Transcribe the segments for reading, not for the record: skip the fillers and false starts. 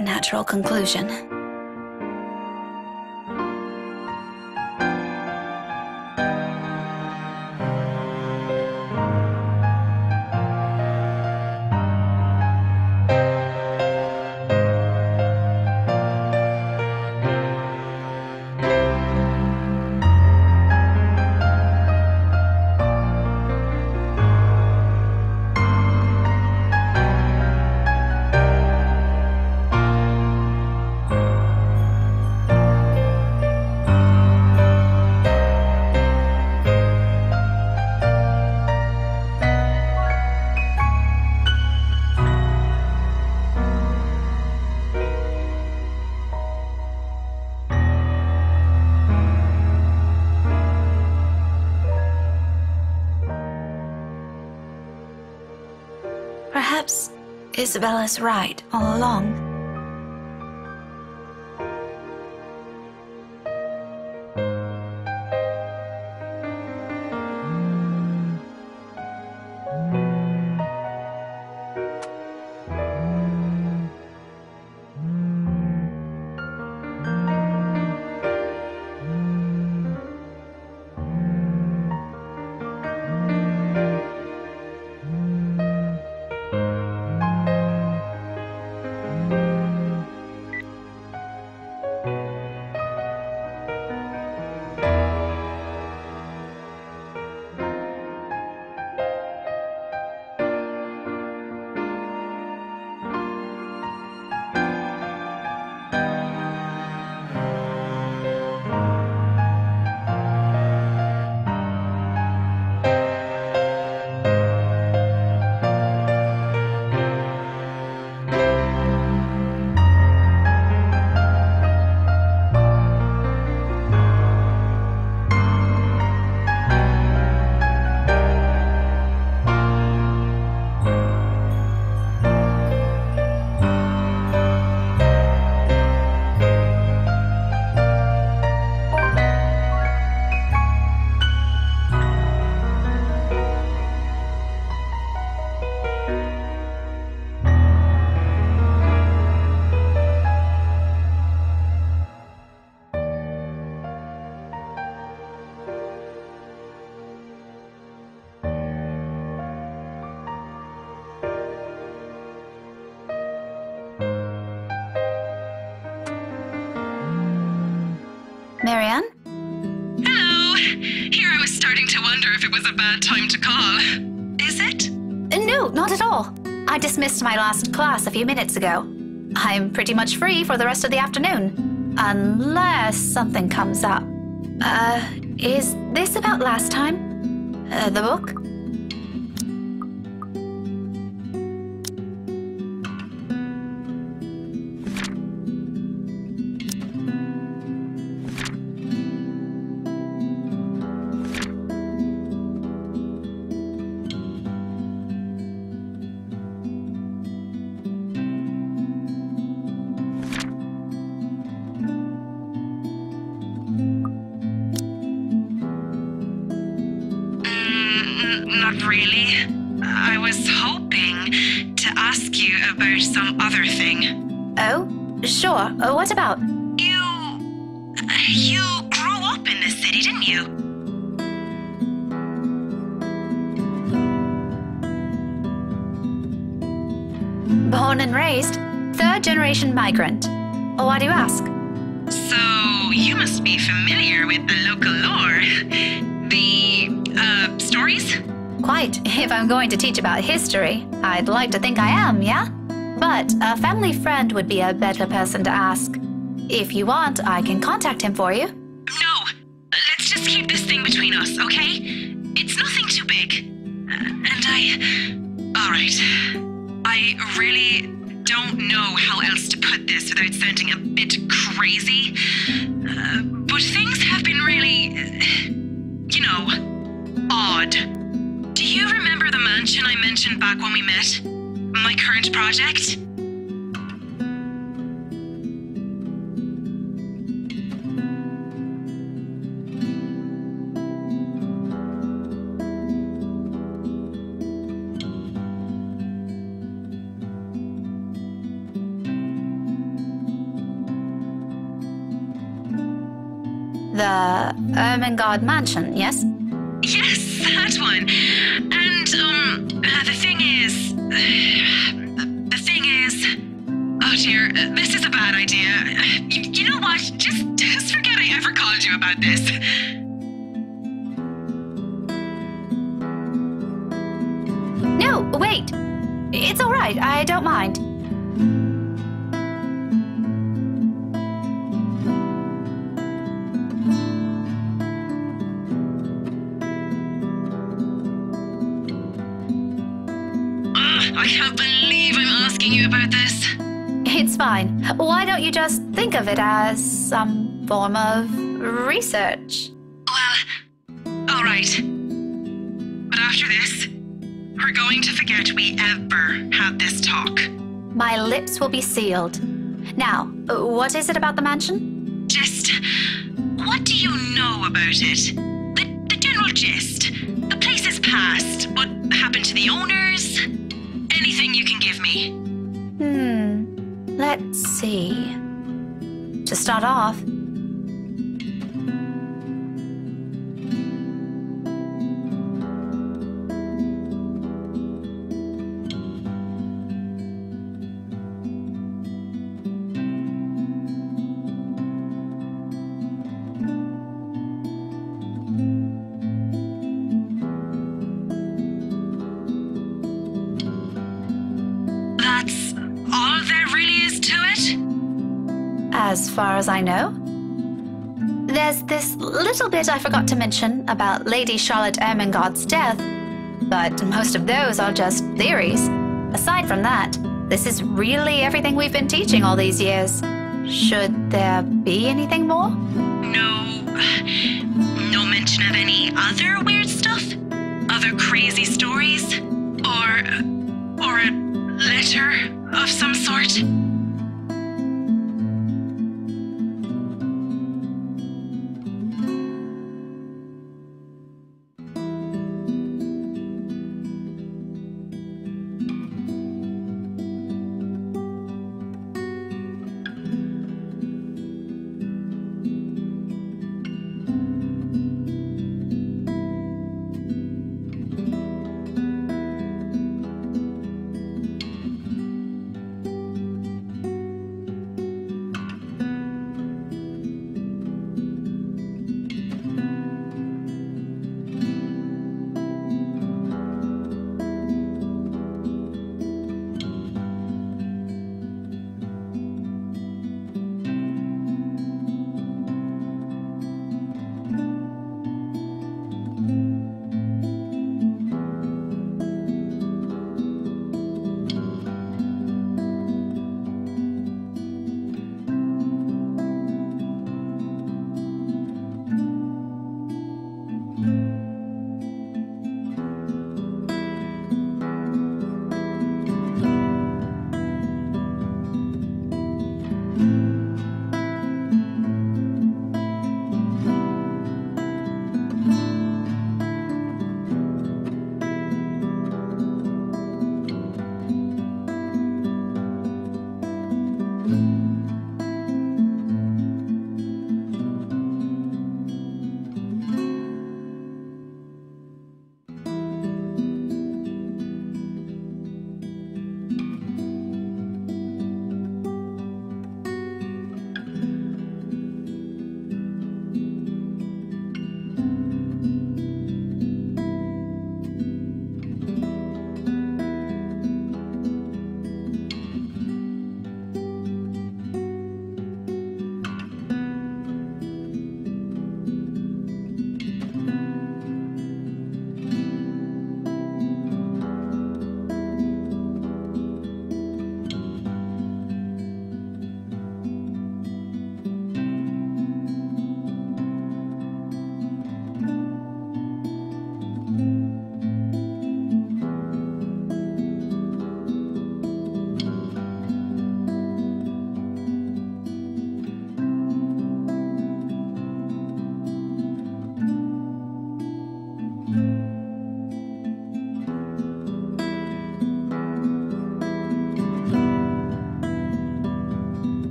the natural conclusion. Perhaps Isabella's right all along. Marianne? Hello! Here I was starting to wonder if it was a bad time to call. Is it? No, not at all. I dismissed my last class a few minutes ago. I'm pretty much free for the rest of the afternoon. Unless something comes up. Is this about last time? The book? Not really. I was hoping to ask you about some other thing. Oh, sure. What about? You grew up in this city, didn't you? Born and raised. Third-generation migrant. Why do you ask? So, you must be familiar with the local lore. The, stories? Quite. If I'm going to teach about history, I'd like to think I am, yeah? But a family friend would be a better person to ask. If you want, I can contact him for you. No! Let's just keep this thing between us, okay? It's nothing too big. Alright. I really don't know how else to put this without sounding a bit crazy. But things have been really, odd. Do you remember the mansion I mentioned back when we met? My current project? The Ermengarde Mansion, yes? Yes, that one. And, the thing is... Oh dear, this is a bad idea. You know what? Just forget I ever called you about this. No, wait. It's all right. I don't mind. I can't believe I'm asking you about this. It's fine. Why don't you just think of it as some form of research? Well, all right. But after this, we're going to forget we ever had this talk. My lips will be sealed. Now, what is it about the mansion? Just, what do you know about it? The general gist. The place's past. What happened to the owners? Anything you can give me. Let's see. To start off, That's all there really is to it? as far as I know. There's this little bit I forgot to mention about Lady Charlotte Ermengarde's death, but most of those are just theories. Aside from that, this is really everything we've been teaching all these years. Should there be anything more? No mention of any other weird stuff? Other crazy stories? Or a letter of some sort?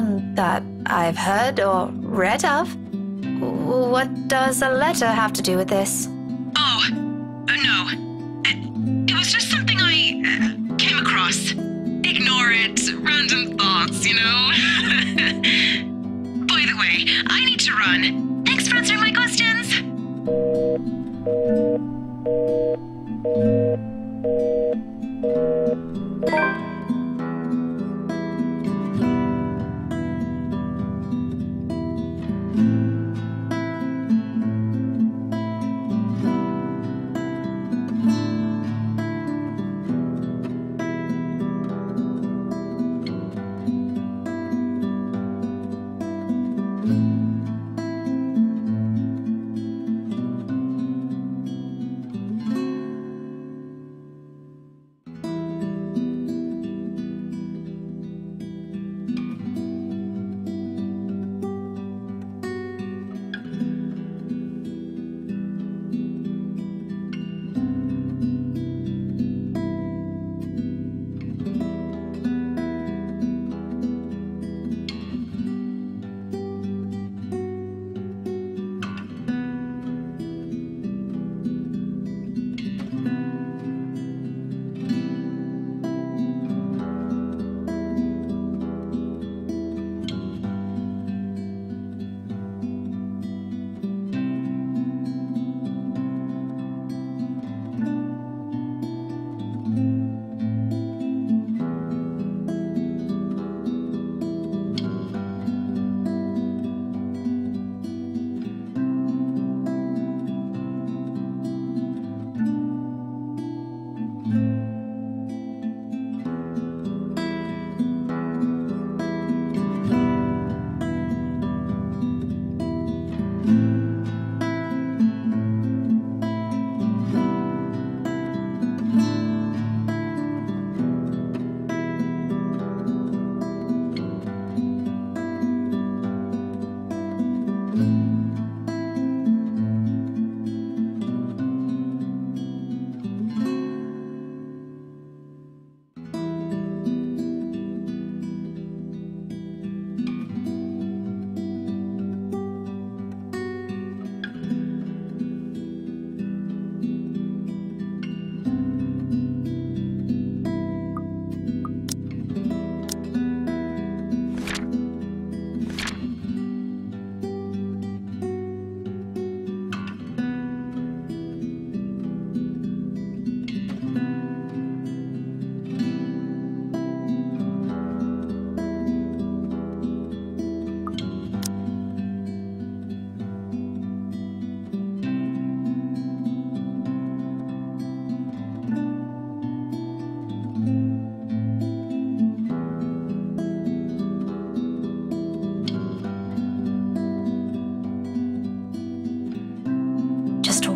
one that I've heard or read of. What does a letter have to do with this? Oh, no. It was just something I came across. Ignore it. Random thoughts, you know? By the way, I need to run. Thanks for answering my questions.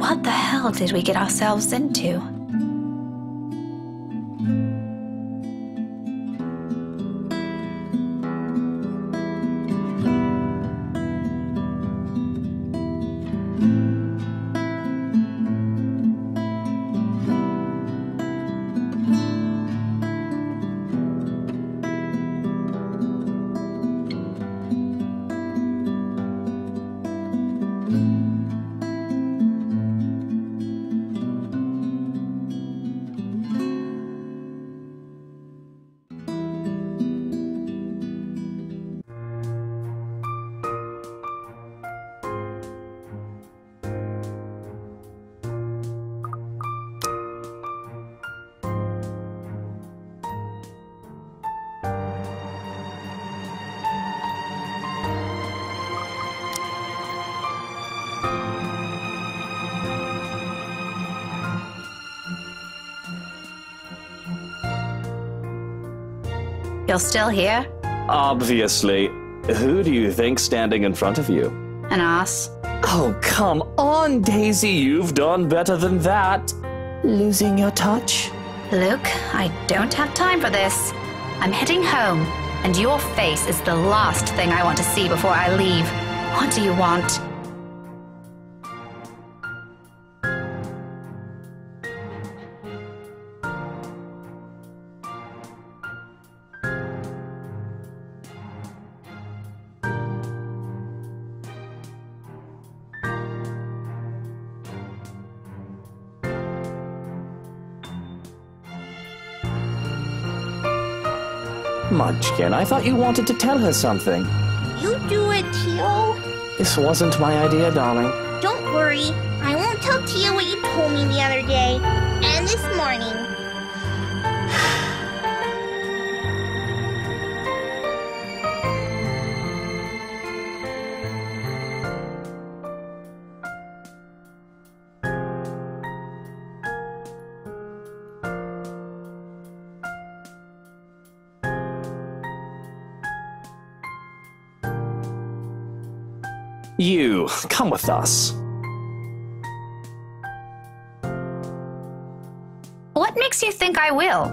What the hell did we get ourselves into? You're still here? Obviously. Who do you think's standing in front of you? An ass. Oh, come on, Daisy. You've done better than that. Losing your touch? Luke, I don't have time for this. I'm heading home, and your face is the last thing I want to see before I leave. What do you want? Munchkin, I thought you wanted to tell her something. You do it, Tio. This wasn't my idea, darling. Don't worry. I won't tell Tio what you told me the other day. And this morning. You, come with us. What makes you think I will?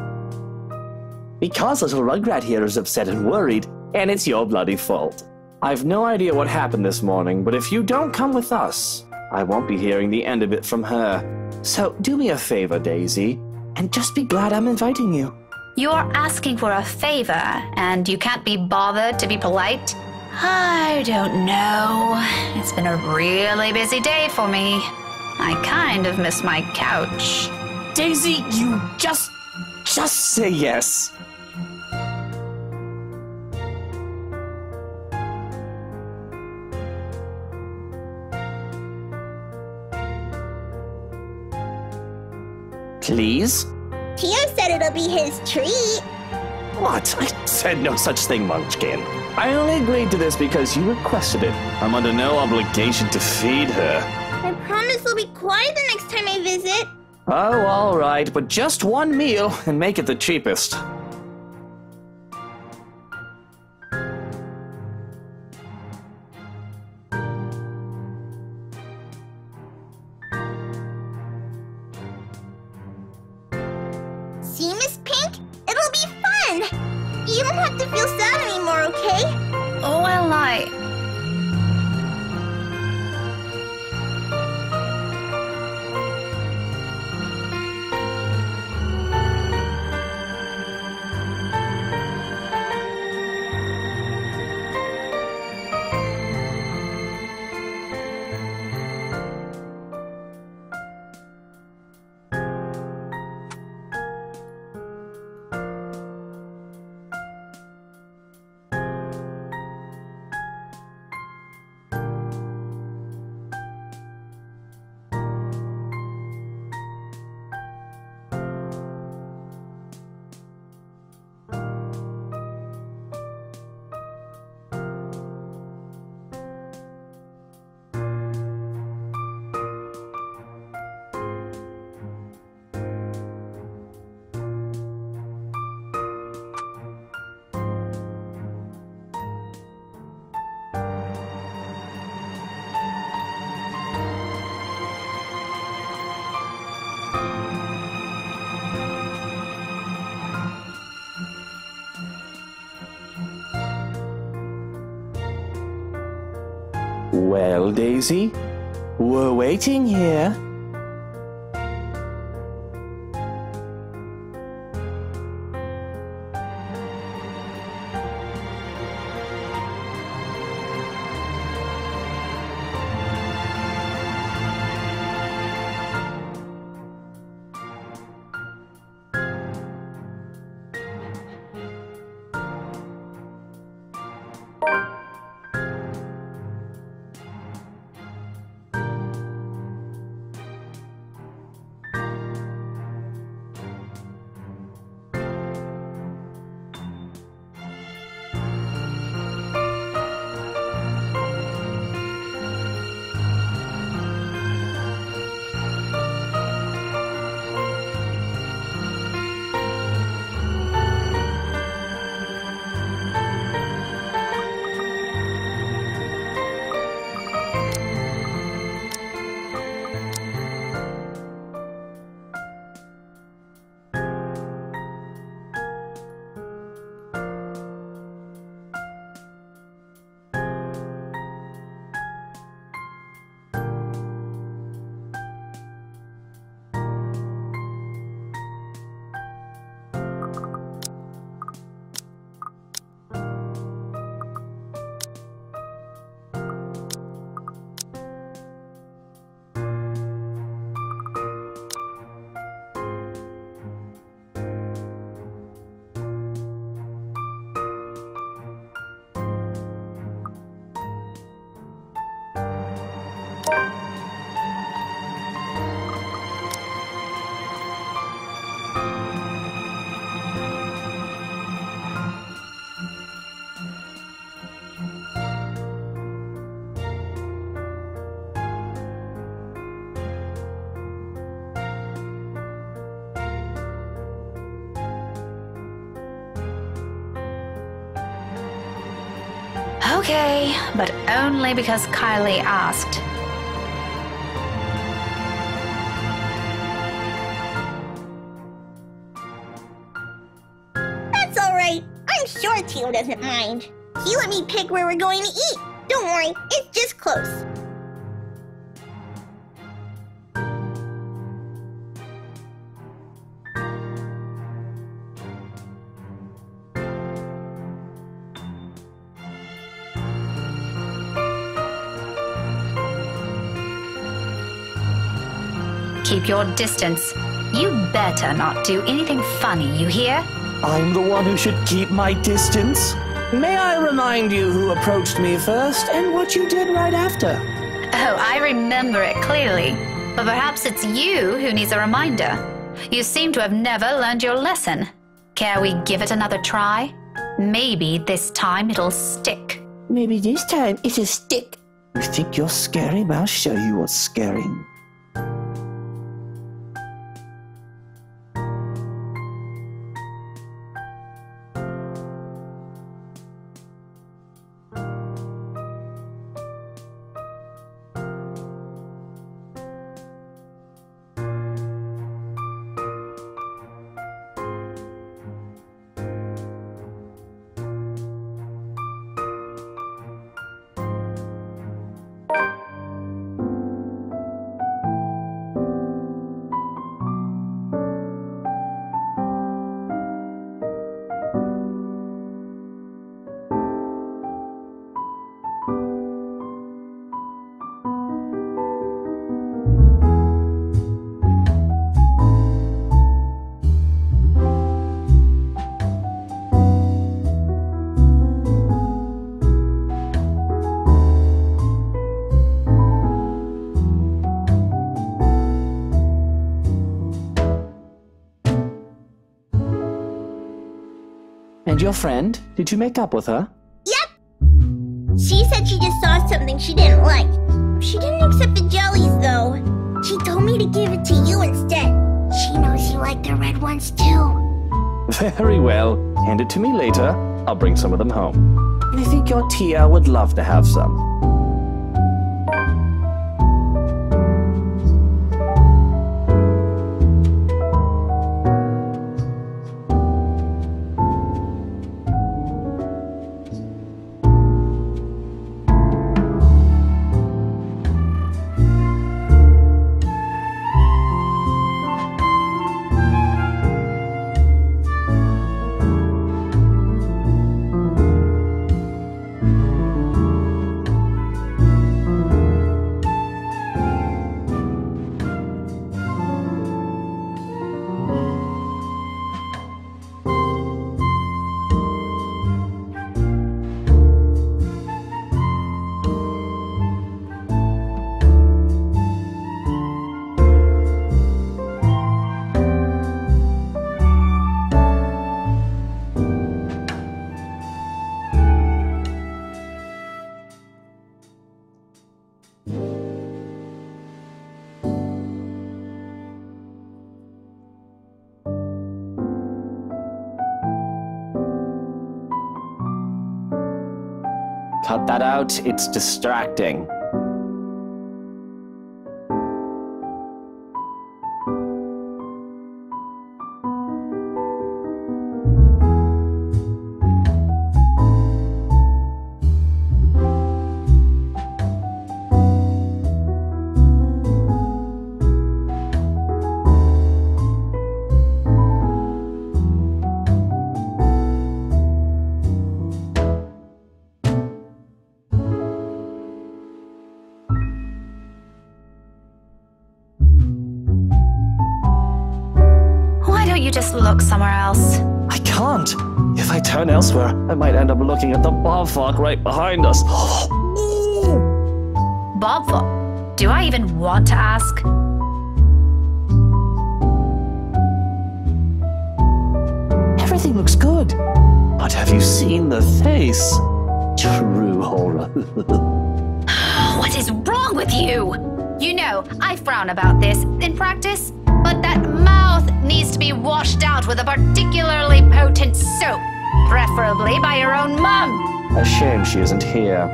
Because little Rugrat here is upset and worried, and it's your bloody fault. I've no idea what happened this morning, but if you don't come with us, I won't be hearing the end of it from her. So do me a favor, Daisy, and just be glad I'm inviting you. You're asking for a favor, and you can't be bothered to be polite? I don't know. It's been a really busy day for me. I kind of miss my couch. Daisy, you just say yes. Please? Tio said it'll be his treat. What? I said no such thing, Munchkin. I only agreed to this because you requested it. I'm under no obligation to feed her. I promise I'll be quiet the next time I visit. Oh, all right, but just one meal, and make it the cheapest. See, Miss Pink? It'll be fun! You don't have to feel sad anymore, okay? Oh, well, Well, Daisy, we're waiting here. Okay, but only because Kylie asked. That's alright. I'm sure Tio doesn't mind. He let me pick where we're going to eat. Don't worry, it's just close. Keep your distance. You better not do anything funny, you hear? I'm the one who should keep my distance. May I remind you who approached me first and what you did right after? Oh, I remember it clearly. But perhaps it's you who needs a reminder. You seem to have never learned your lesson. Care we give it another try? Maybe this time it'll stick. Maybe this time it'll stick. You think you're scary? I'll show you what's scary. And your friend? Did you make up with her? Yep. She said she just saw something she didn't like. She didn't accept the jellies, though. She told me to give it to you instead. She knows you like the red ones, too. Very well. Hand it to me later. I'll bring some of them home. I think your Tia would love to have some. Cut that out, it's distracting. You just look somewhere else. I can't. If I turn elsewhere, I might end up looking at the bobfuck right behind us. Bobfuck? Do I even want to ask? Everything looks good. But have you seen the face? True horror. What is wrong with you? You know, I frown about this in practice, but that mouth needs to be washed out with a particularly potent soap, preferably by your own mum. A shame she isn't here,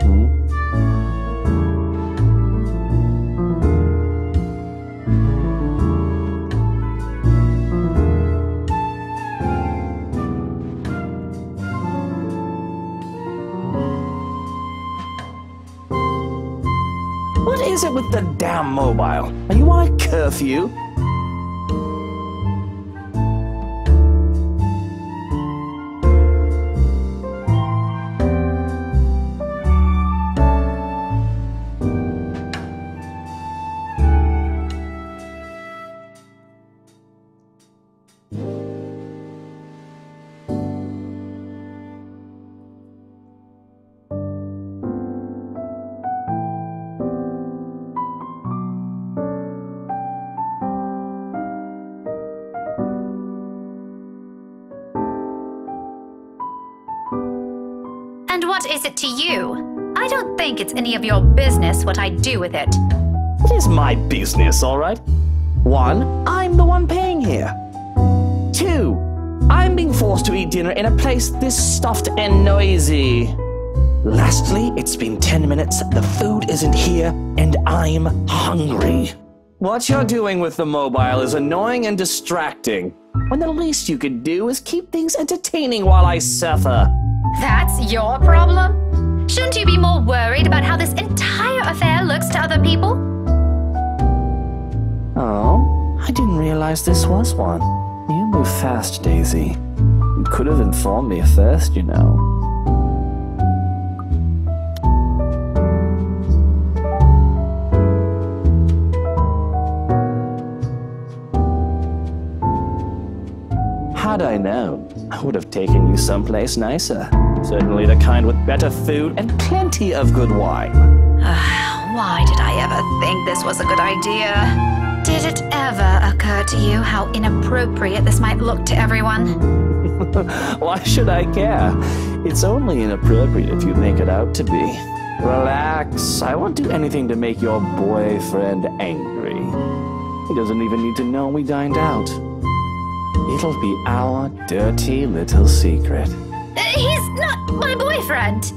What is it with the damn mobile? Are you on a curfew? And what is it to you? I don't think it's any of your business what I do with it. It is my business, all right? 1, I'm the one paying here. 2, I'm being forced to eat dinner in a place this stuffed and noisy. Lastly, it's been 10 minutes, the food isn't here, and I'm hungry. What you're doing with the mobile is annoying and distracting, when the least you could do is keep things entertaining while I suffer. That's your problem? Shouldn't you be more worried about how this entire affair looks to other people? Oh, I didn't realize this was one. You move fast, Daisy. You could have informed me first, you know. Had I known, I would have taken you someplace nicer. Certainly the kind with better food and plenty of good wine. Why did I ever think this was a good idea? Did it ever occur to you how inappropriate this might look to everyone? Why should I care? It's only inappropriate if you make it out to be. Relax, I won't do anything to make your boyfriend angry. He doesn't even need to know we dined out. It'll be our dirty little secret. He's not my boyfriend!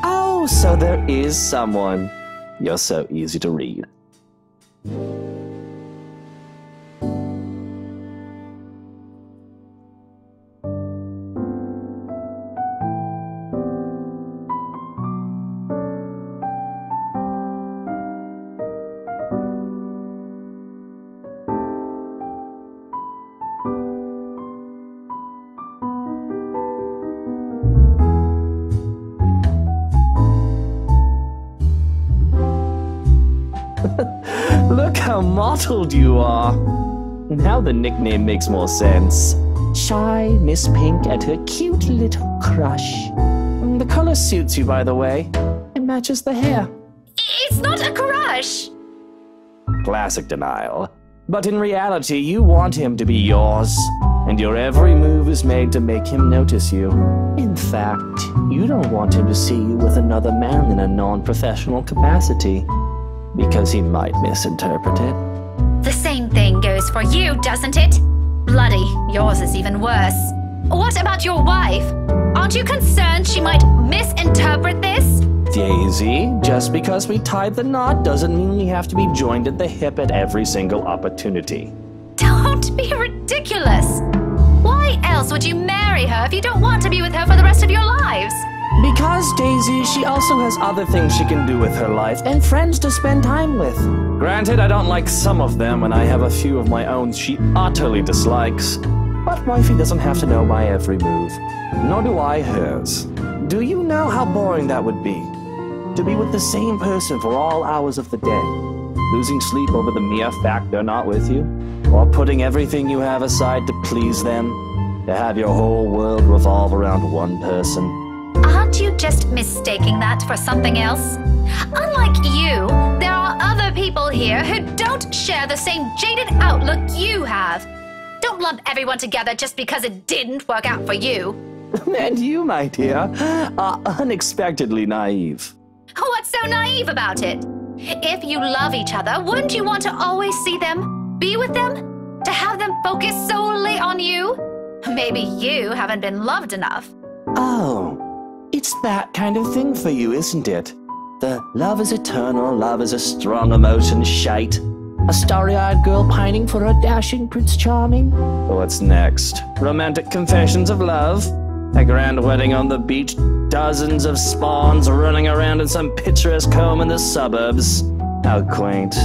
Oh, so there is someone. You're so easy to read. Look how mottled you are. Now the nickname makes more sense. Shy Miss Pink and her cute little crush. The color suits you, by the way. It matches the hair. It's not a crush! Classic denial. But in reality, you want him to be yours. And your every move is made to make him notice you. In fact, you don't want him to see you with another man in a non-professional capacity. Because he might misinterpret it. The same thing goes for you, doesn't it? Bloody, yours is even worse. What about your wife? Aren't you concerned she might misinterpret this? Daisy, just because we tied the knot doesn't mean we have to be joined at the hip at every single opportunity. Don't be ridiculous. Why else would you marry her if you don't want to be with her for the rest of your lives? Because, Daisy, she also has other things she can do with her life and friends to spend time with. Granted, I don't like some of them, and I have a few of my own she utterly dislikes. But wifey doesn't have to know my every move. Nor do I hers. Do you know how boring that would be? To be with the same person for all hours of the day, losing sleep over the mere fact they're not with you, or putting everything you have aside to please them, to have your whole world revolve around one person. Aren't you just mistaking that for something else? Unlike you, there are other people here who don't share the same jaded outlook you have. Don't lump everyone together just because it didn't work out for you. And you, my dear, are unexpectedly naive. What's so naive about it? If you love each other, wouldn't you want to always see them, be with them, to have them focus solely on you? Maybe you haven't been loved enough. Oh, it's that kind of thing for you, isn't it? The love is eternal, love is a strong emotion shite. A starry-eyed girl pining for a dashing Prince Charming? What's next? Romantic confessions of love? A grand wedding on the beach? Dozens of spawns running around in some picturesque home in the suburbs? How quaint.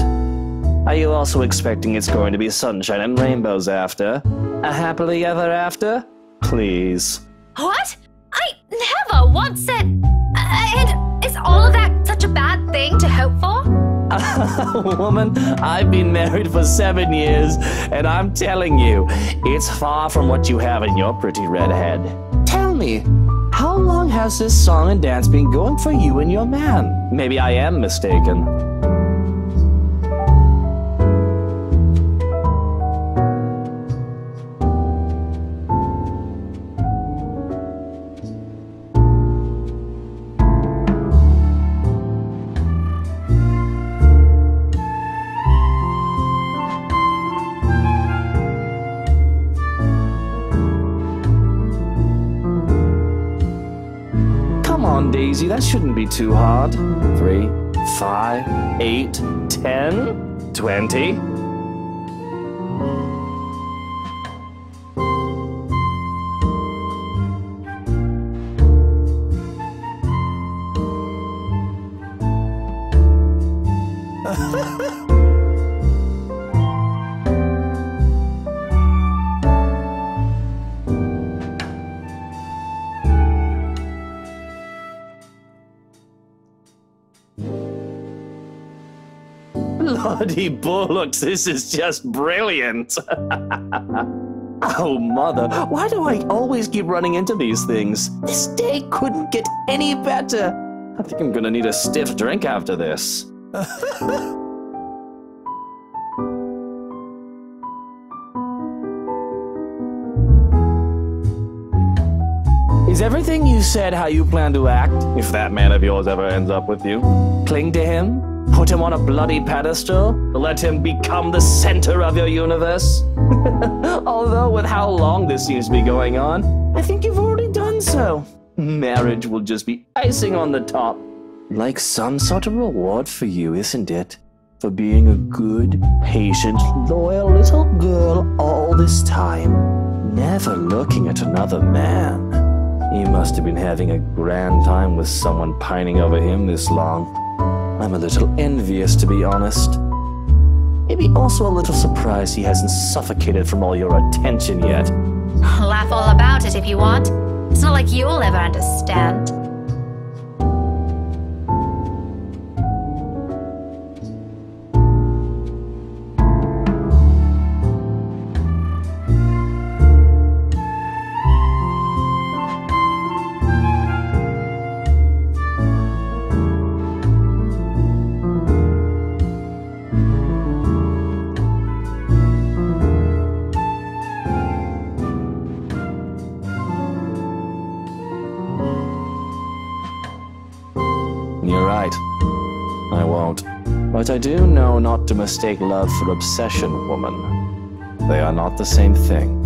Are you also expecting it's going to be sunshine and rainbows after? A happily ever after? Please. What? I never once said... And is all of that such a bad thing to hope for? Woman, I've been married for 7 years, and I'm telling you, it's far from what you have in your pretty red head. Tell me, how long has this song and dance been going for you and your man? Maybe I am mistaken. Daisy, that shouldn't be too hard. 3, 5, 8, 10, 20. Bloody bullocks, this is just brilliant. Oh, mother, why do I always keep running into these things? This day couldn't get any better. I think I'm gonna need a stiff drink after this. Is everything you said how you plan to act, if that man of yours ever ends up with you? Cling to him? Put him on a bloody pedestal? Let him become the center of your universe? Although with how long this seems to be going on, I think you've already done so. Marriage will just be icing on the top. Like some sort of reward for you, isn't it? For being a good, patient, loyal little girl all this time, never looking at another man. He must have been having a grand time with someone pining over him this long. I'm a little envious, to be honest. Maybe also a little surprised he hasn't suffocated from all your attention yet. Laugh all about it if you want. It's not like you'll ever understand. You're right. I won't. But I do know not to mistake love for obsession, woman. They are not the same thing.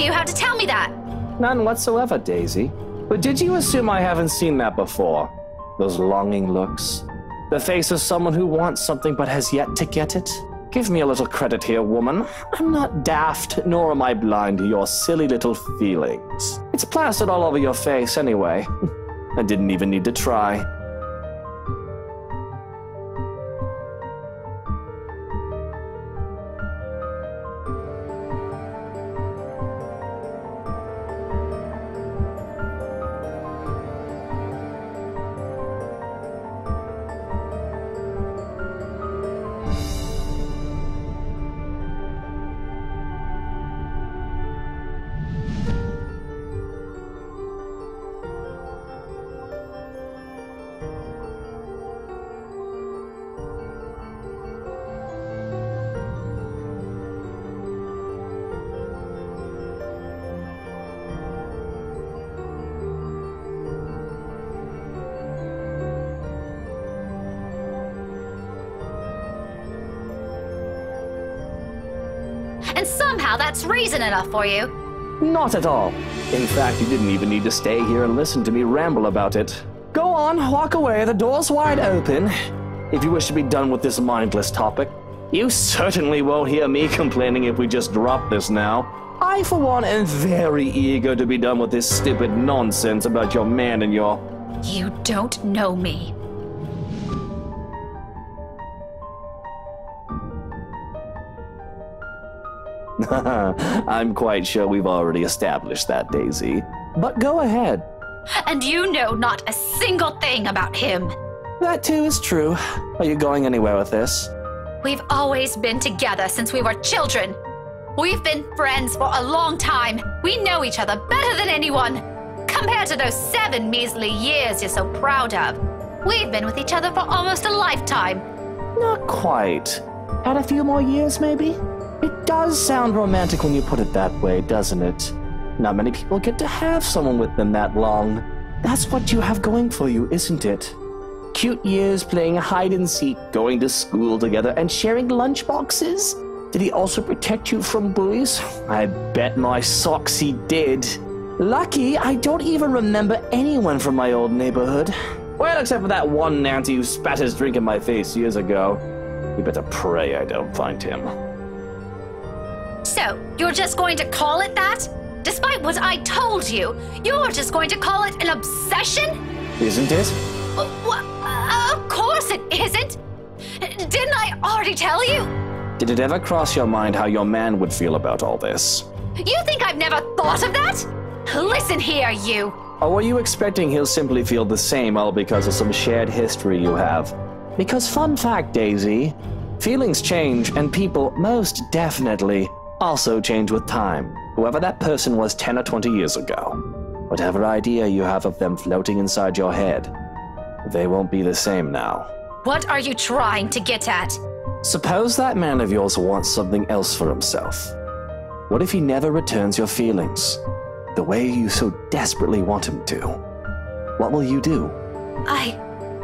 you how to tell me that? None whatsoever, Daisy. But did you assume I haven't seen that before? Those longing looks? The face of someone who wants something but has yet to get it? Give me a little credit here, woman. I'm not daft, nor am I blind to your silly little feelings. It's plastered all over your face anyway. I didn't even need to try. And somehow that's reason enough for you. Not at all. In fact, you didn't even need to stay here and listen to me ramble about it. Go on, walk away, the door's wide open. If you wish to be done with this mindless topic. You certainly won't hear me complaining if we just drop this now. I, for one, am very eager to be done with this stupid nonsense about your man and your... You don't know me. I'm quite sure we've already established that, Daisy. But go ahead. And you know not a single thing about him. That too is true. Are you going anywhere with this? We've always been together since we were children. We've been friends for a long time. We know each other better than anyone. Compared to those 7 measly years you're so proud of, we've been with each other for almost a lifetime. Not quite. Had a few more years, maybe? It does sound romantic when you put it that way, doesn't it? Not many people get to have someone with them that long. That's what you have going for you, isn't it? Cute years playing hide and seek, going to school together, and sharing lunchboxes? Did he also protect you from bullies? I bet my socks he did. Lucky, I don't even remember anyone from my old neighborhood. Well, except for that one Nancy who spat his drink in my face years ago. You better pray I don't find him. So, you're just going to call it that? Despite what I told you, you're just going to call it an obsession? Isn't it? Of course it isn't! Didn't I already tell you? Did it ever cross your mind how your man would feel about all this? You think I've never thought of that? Listen here, you! Or were you expecting he'll simply feel the same all because of some shared history you have? Because fun fact, Daisy, feelings change and people most definitely also change with time, whoever that person was 10 or 20 years ago. Whatever idea you have of them floating inside your head, they won't be the same now. What are you trying to get at? Suppose that man of yours wants something else for himself. What if he never returns your feelings, the way you so desperately want him to? What will you do?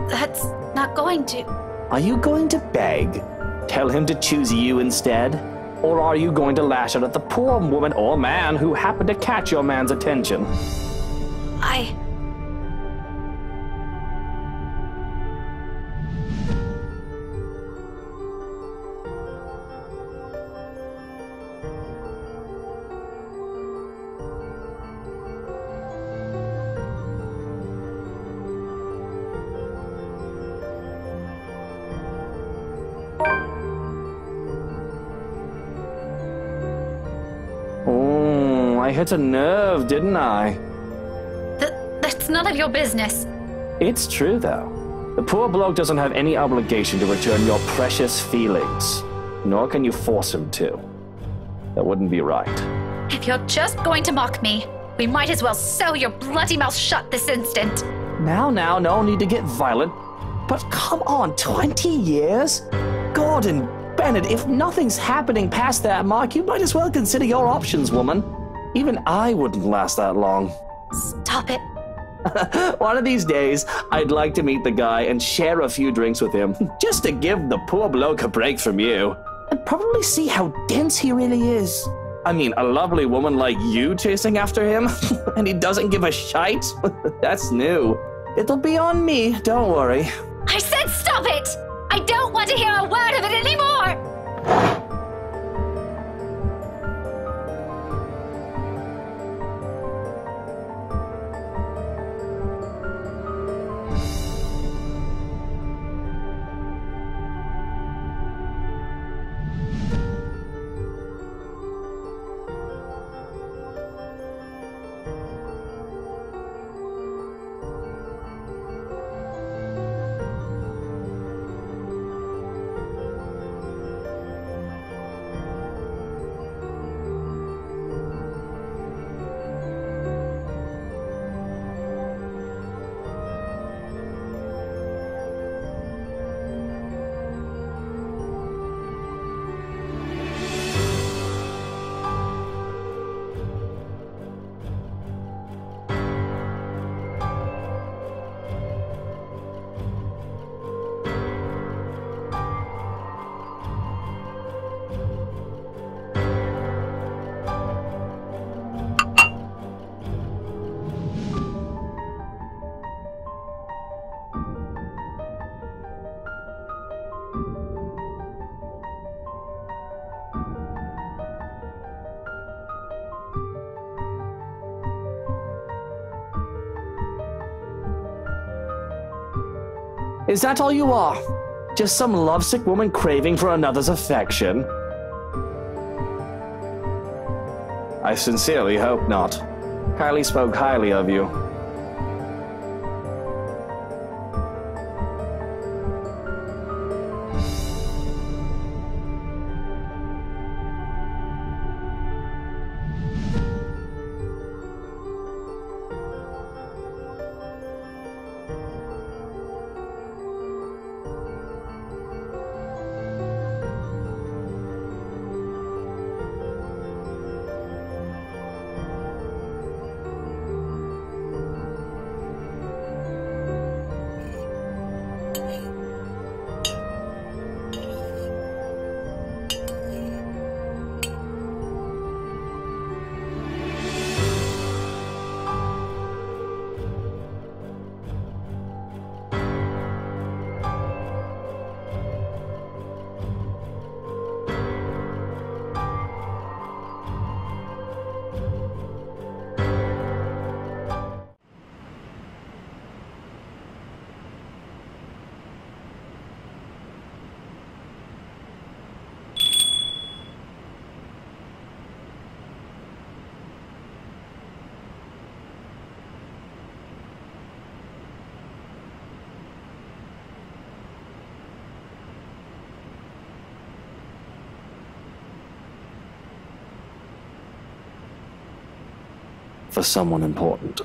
That's not going to... Are you going to beg? Tell him to choose you instead? Or are you going to lash out at the poor woman or man who happened to catch your man's attention? I hit a nerve, didn't I? That's none of your business. It's true, though. The poor bloke doesn't have any obligation to return your precious feelings, nor can you force him to. That wouldn't be right. If you're just going to mock me, we might as well sew your bloody mouth shut this instant. Now, no need to get violent. But come on, 20 years? Gordon, Bennett, if nothing's happening past that mark, you might as well consider your options, woman. Even I wouldn't last that long. Stop it. One of these days, I'd like to meet the guy and share a few drinks with him, just to give the poor bloke a break from you. And probably see how dense he really is. I mean, a lovely woman like you chasing after him, and he doesn't give a shite? That's new. It'll be on me, don't worry. I said stop it! I don't want to hear a word of it anymore! Is that all you are? Just some lovesick woman craving for another's affection? I sincerely hope not. Kylie spoke highly of you. For someone important.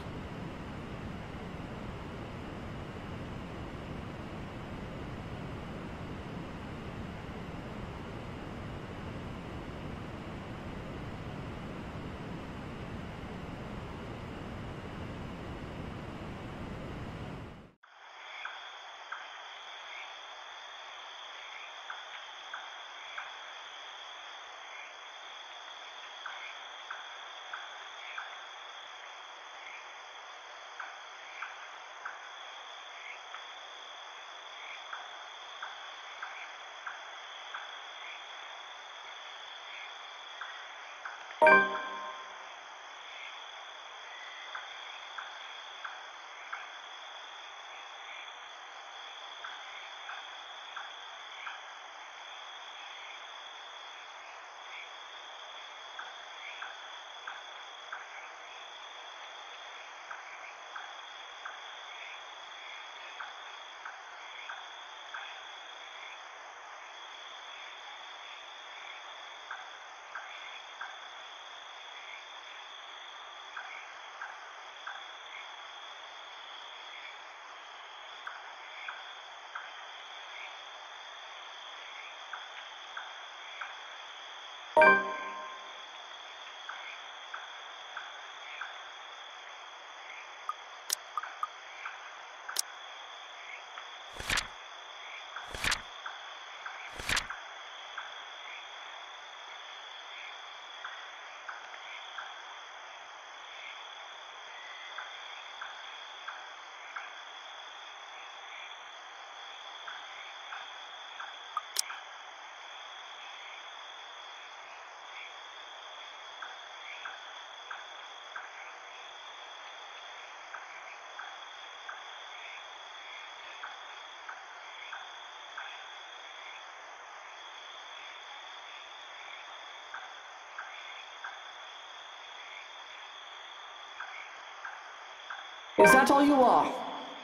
Is that all you are?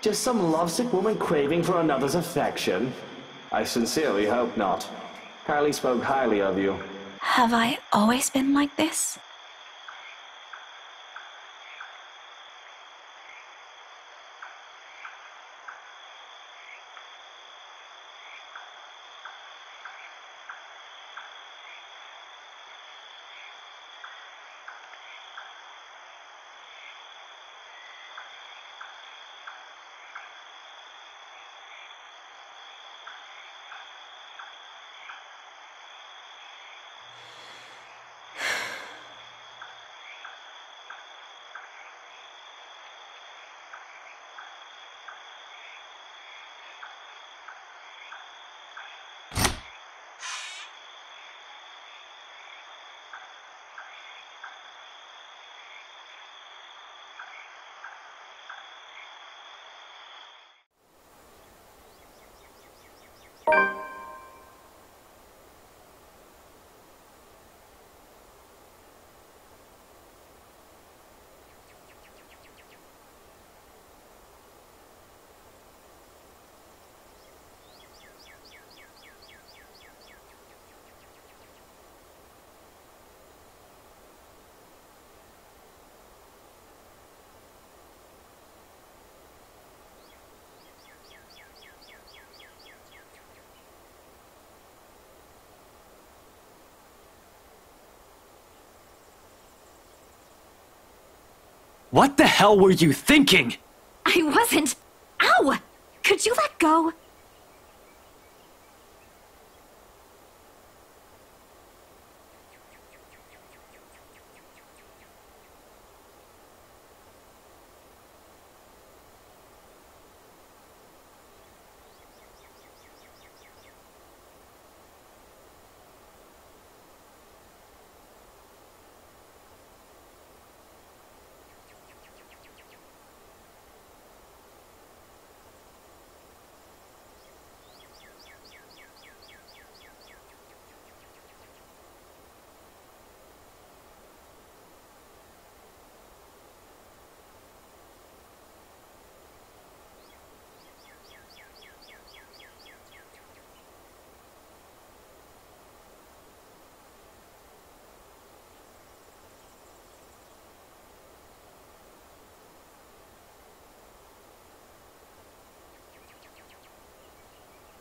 Just some lovesick woman craving for another's affection? I sincerely hope not. Carly spoke highly of you. Have I always been like this? What the hell were you thinking? I wasn't. Ow! Could you let go?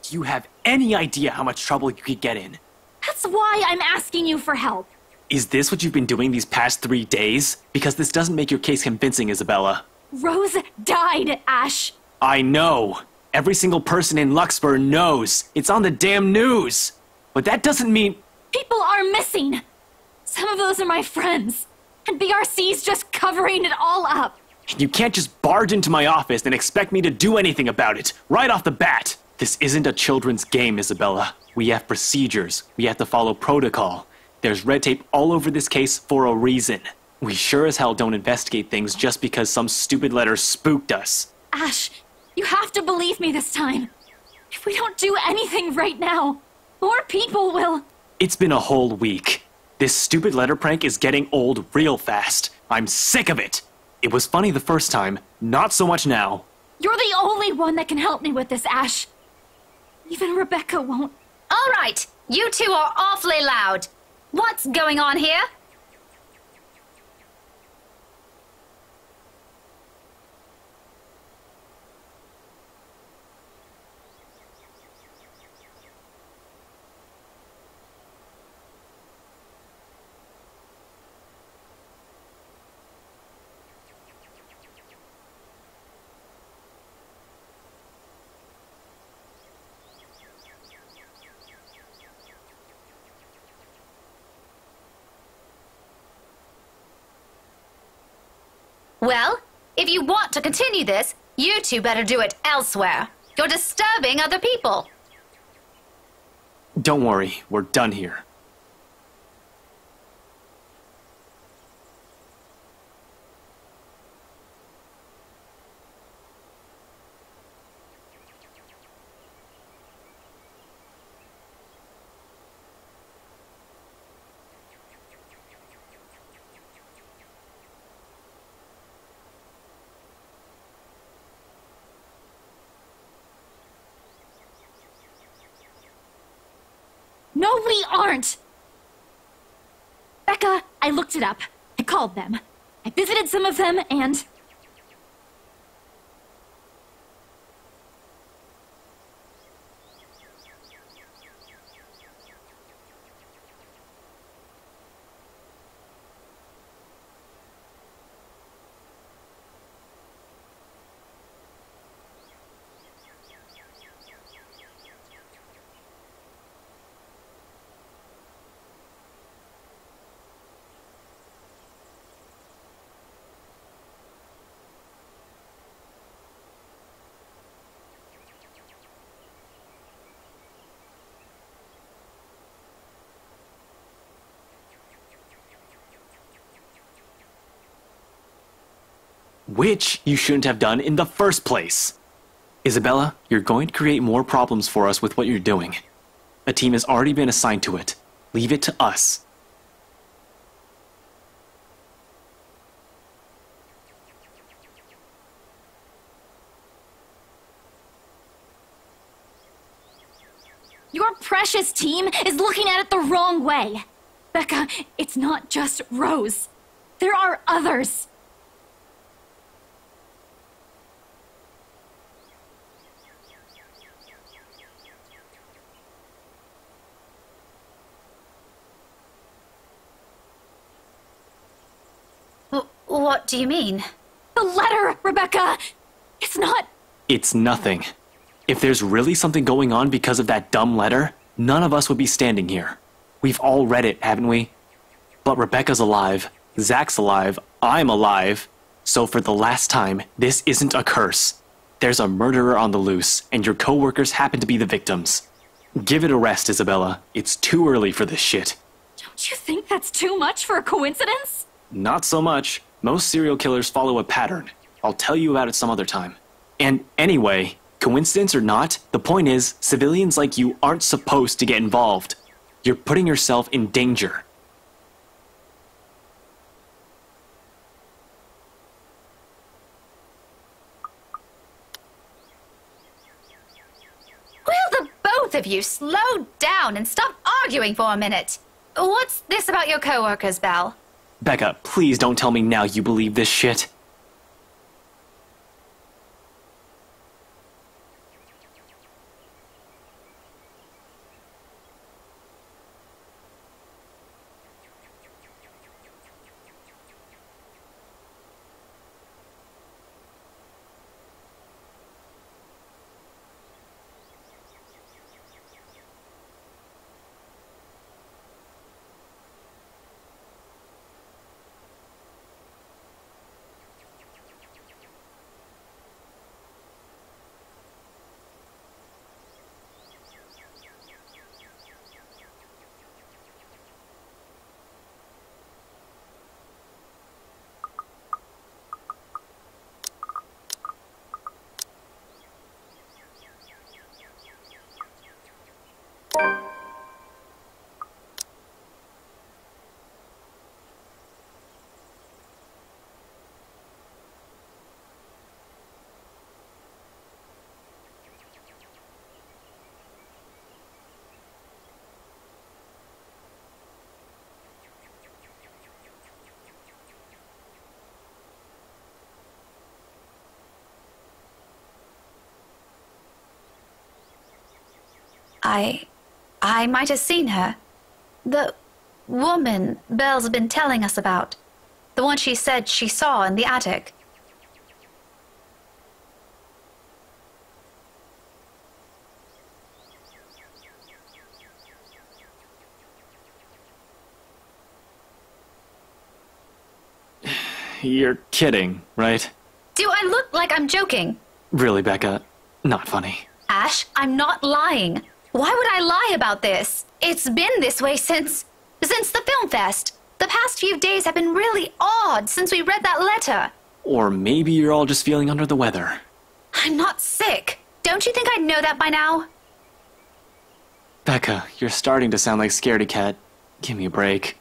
Do you have any idea how much trouble you could get in? That's why I'm asking you for help. Is this what you've been doing these past 3 days? Because this doesn't make your case convincing, Isabella. Rose died, Ash. I know. Every single person in Luxburg knows. It's on the damn news. But that doesn't mean... People are missing. Some of those are my friends. And BRC's just covering it all up. You can't just barge into my office and expect me to do anything about it, right off the bat. This isn't a children's game, Isabella. We have procedures. We have to follow protocol. There's red tape all over this case for a reason. We sure as hell don't investigate things just because some stupid letter spooked us. Ash, you have to believe me this time. If we don't do anything right now, more people will... It's been a whole week. This stupid letter prank is getting old real fast. I'm sick of it. It was funny the first time, not so much now. You're the only one that can help me with this, Ash. Even Rebecca won't. All right, you two are awfully loud. What's going on here? Well, if you want to continue this, you two better do it elsewhere. You're disturbing other people. Don't worry, we're done here. No, we aren't! Becca, I looked it up. I called them. I visited some of them, and... Which you shouldn't have done in the first place. Isabella, you're going to create more problems for us with what you're doing. A team has already been assigned to it. Leave it to us. Your precious team is looking at it the wrong way. Becca, it's not just Rose. There are others. What do you mean? The letter, Rebecca! It's not... It's nothing. If there's really something going on because of that dumb letter, none of us would be standing here. We've all read it, haven't we? But Rebecca's alive, Zach's alive, I'm alive. So for the last time, this isn't a curse. There's a murderer on the loose, and your coworkers happen to be the victims. Give it a rest, Isabella. It's too early for this shit. Don't you think that's too much for a coincidence? Not so much. Most serial killers follow a pattern. I'll tell you about it some other time. And anyway, coincidence or not, the point is, civilians like you aren't supposed to get involved. You're putting yourself in danger. Will the both of you slow down and stop arguing for a minute? What's this about your coworkers, Belle? Becca, please don't tell me now you believe this shit. I might have seen her. The woman Belle's been telling us about. The one she said she saw in the attic. You're kidding, right? Do I look like I'm joking? Really, Becca? Not funny. Ash, I'm not lying. Why would I lie about this? It's been this way since the film fest. The past few days have been really odd since we read that letter. Or maybe you're all just feeling under the weather. I'm not sick. Don't you think I'd know that by now? Becca, you're starting to sound like Scaredy Cat. Give me a break.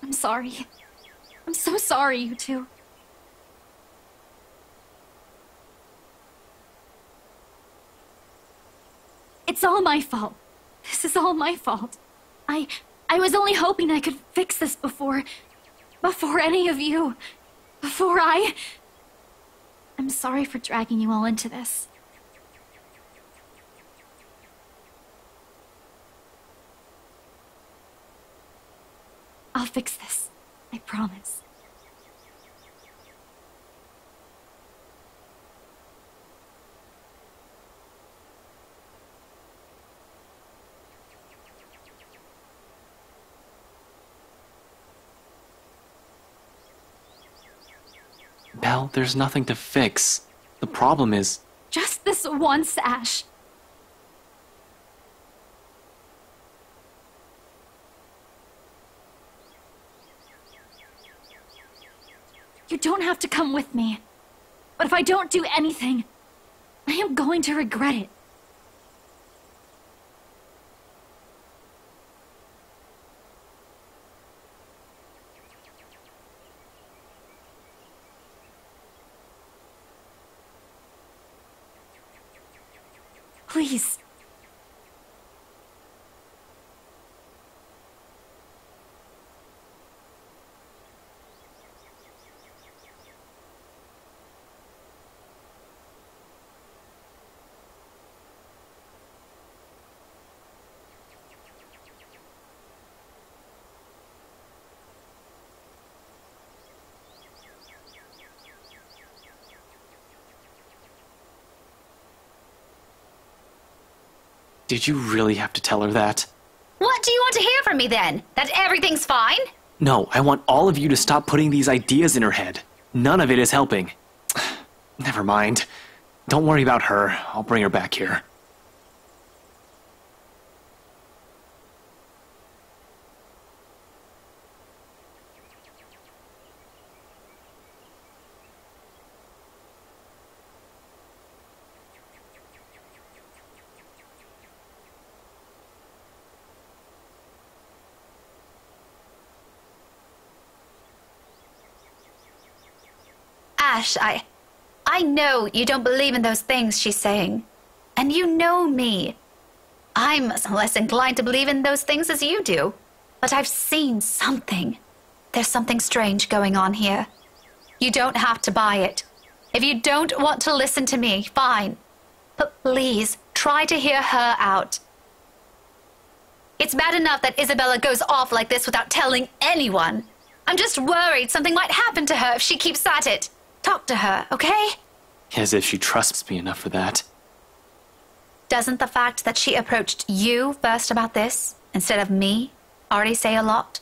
I'm sorry. I'm so sorry, you two. It's all my fault. This is all my fault. I was only hoping I could fix this before any of you. I'm sorry for dragging you all into this. I'll fix this. I promise. Belle, there's nothing to fix. The problem is... Just this once, Ash. You don't have to come with me. But if I don't do anything, I am going to regret it. Please. Did you really have to tell her that? What do you want to hear from me then? That everything's fine? No, I want all of you to stop putting these ideas in her head. None of it is helping. Never mind. Don't worry about her. I'll bring her back here. Ash, I know you don't believe in those things she's saying. And you know me. I'm less inclined to believe in those things as you do. But I've seen something. There's something strange going on here. You don't have to buy it. If you don't want to listen to me, fine. But please, try to hear her out. It's bad enough that Isabella goes off like this without telling anyone. I'm just worried something might happen to her if she keeps at it. Talk to her, okay? As if she trusts me enough for that. Doesn't the fact that she approached you first about this, instead of me, already say a lot?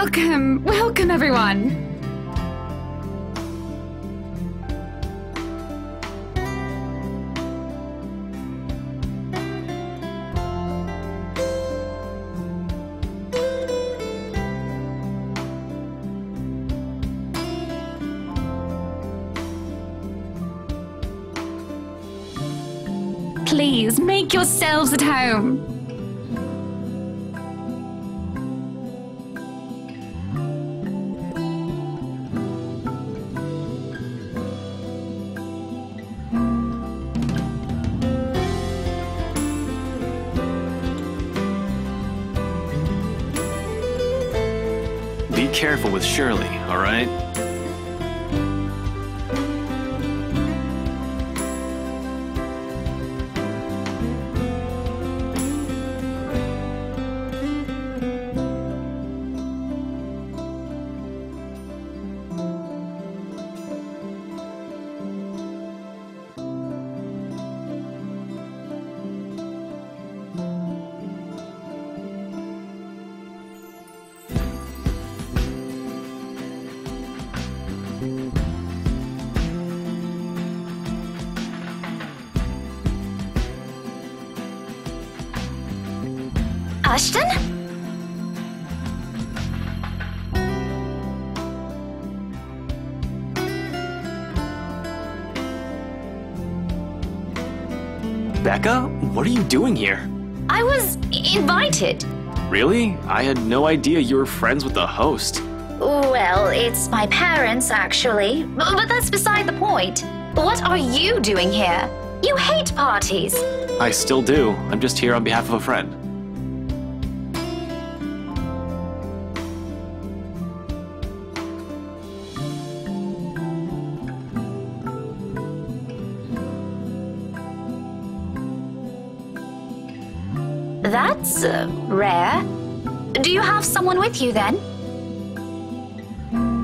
Welcome, welcome everyone. Please make yourselves at home. Be careful with Shirley, all right? Ashton? Becca, what are you doing here? I was invited. Really? I had no idea you were friends with the host. Well, it's my parents, actually. But that's beside the point. What are you doing here? You hate parties. I still do. I'm just here on behalf of a friend. That's rare. Do you have someone with you then?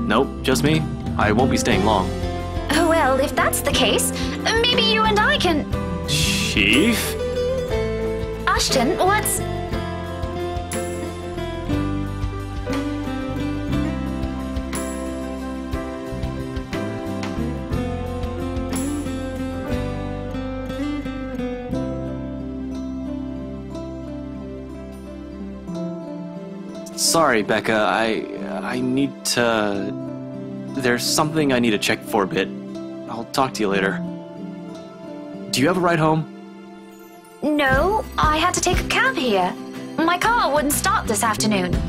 Nope, just me. I won't be staying long. Well, if that's the case, maybe you and I can... Chief? Ashton, what's... Sorry, Becca. I need to... There's something I need to check for a bit. I'll talk to you later. Do you have a ride home? No, I had to take a cab here. My car wouldn't start this afternoon.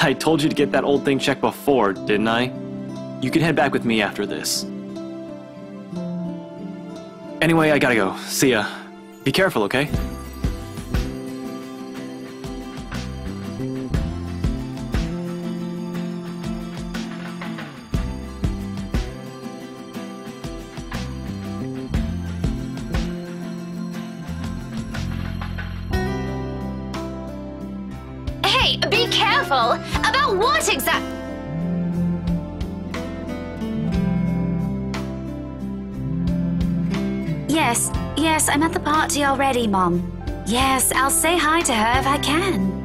I told you to get that old thing checked before, didn't I? You can head back with me after this. Anyway, I gotta go. See ya. Be careful, okay? Hey, be careful! About what Yes, I'm at the party already, Mom. Yes, I'll say hi to her if I can.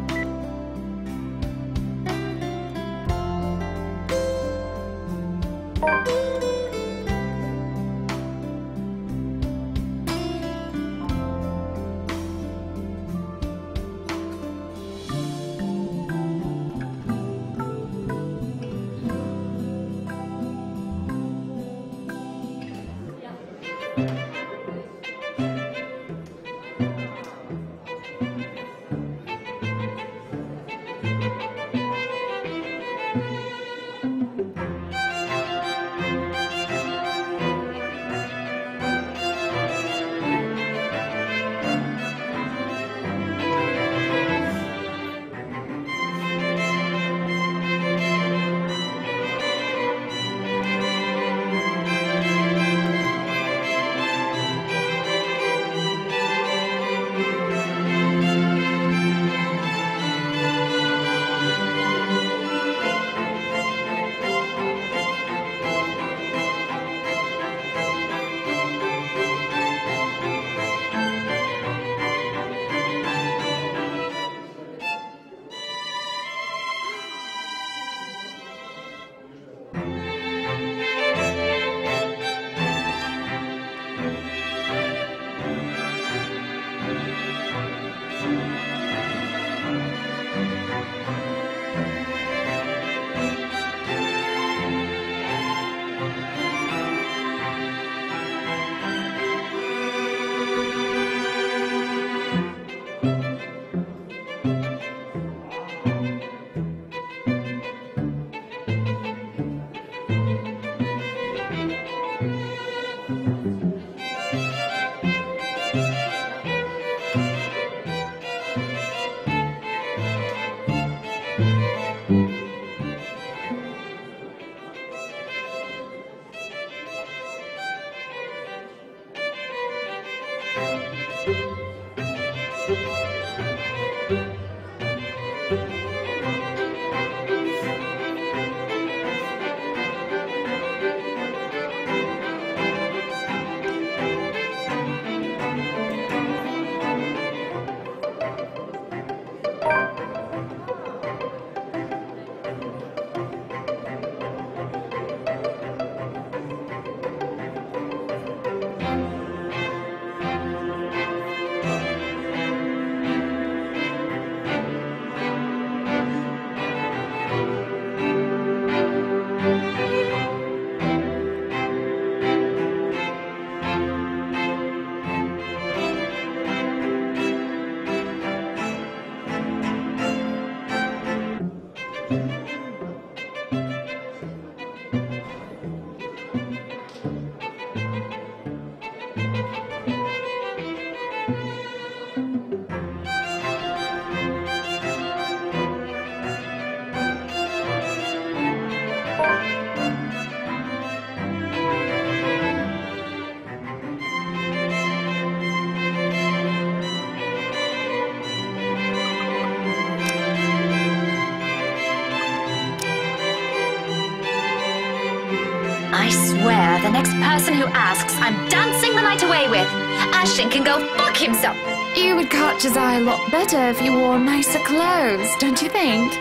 I swear, the next person who asks, I'm dancing the night away with. Ashton can go fuck himself. You would catch his eye a lot better if you wore nicer clothes, don't you think?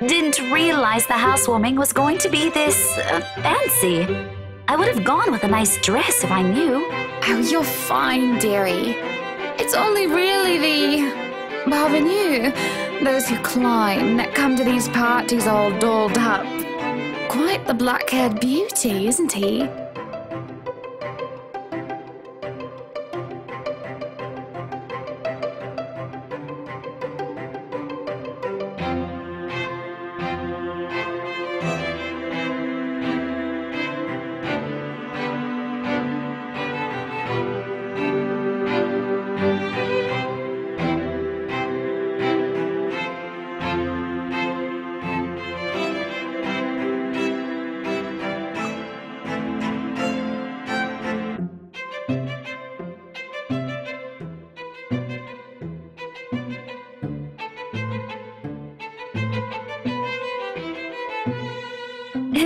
Didn't realize the housewarming was going to be this fancy. I would have gone with a nice dress if I knew. Oh, you're fine, dearie. It's only really the parvenu, those who climb, that come to these parties all dolled up. Quite the black-haired beauty, isn't he?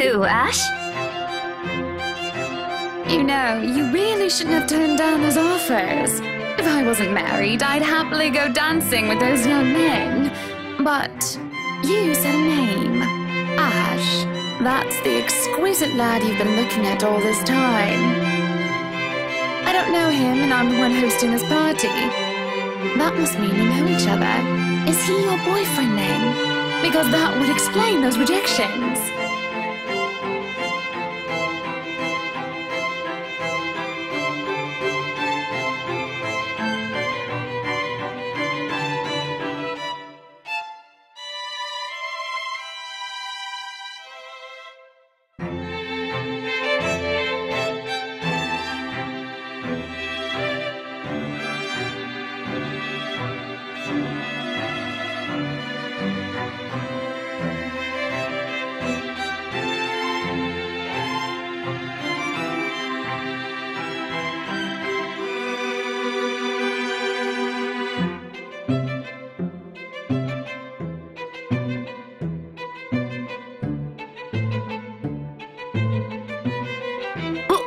Who, Ash? You know, you really shouldn't have turned down those offers. If I wasn't married, I'd happily go dancing with those young men. But you said a name. Ash. That's the exquisite lad you've been looking at all this time. I don't know him, and I'm the one hosting this party. That must mean you know each other. Is he your boyfriend then? Because that would explain those rejections.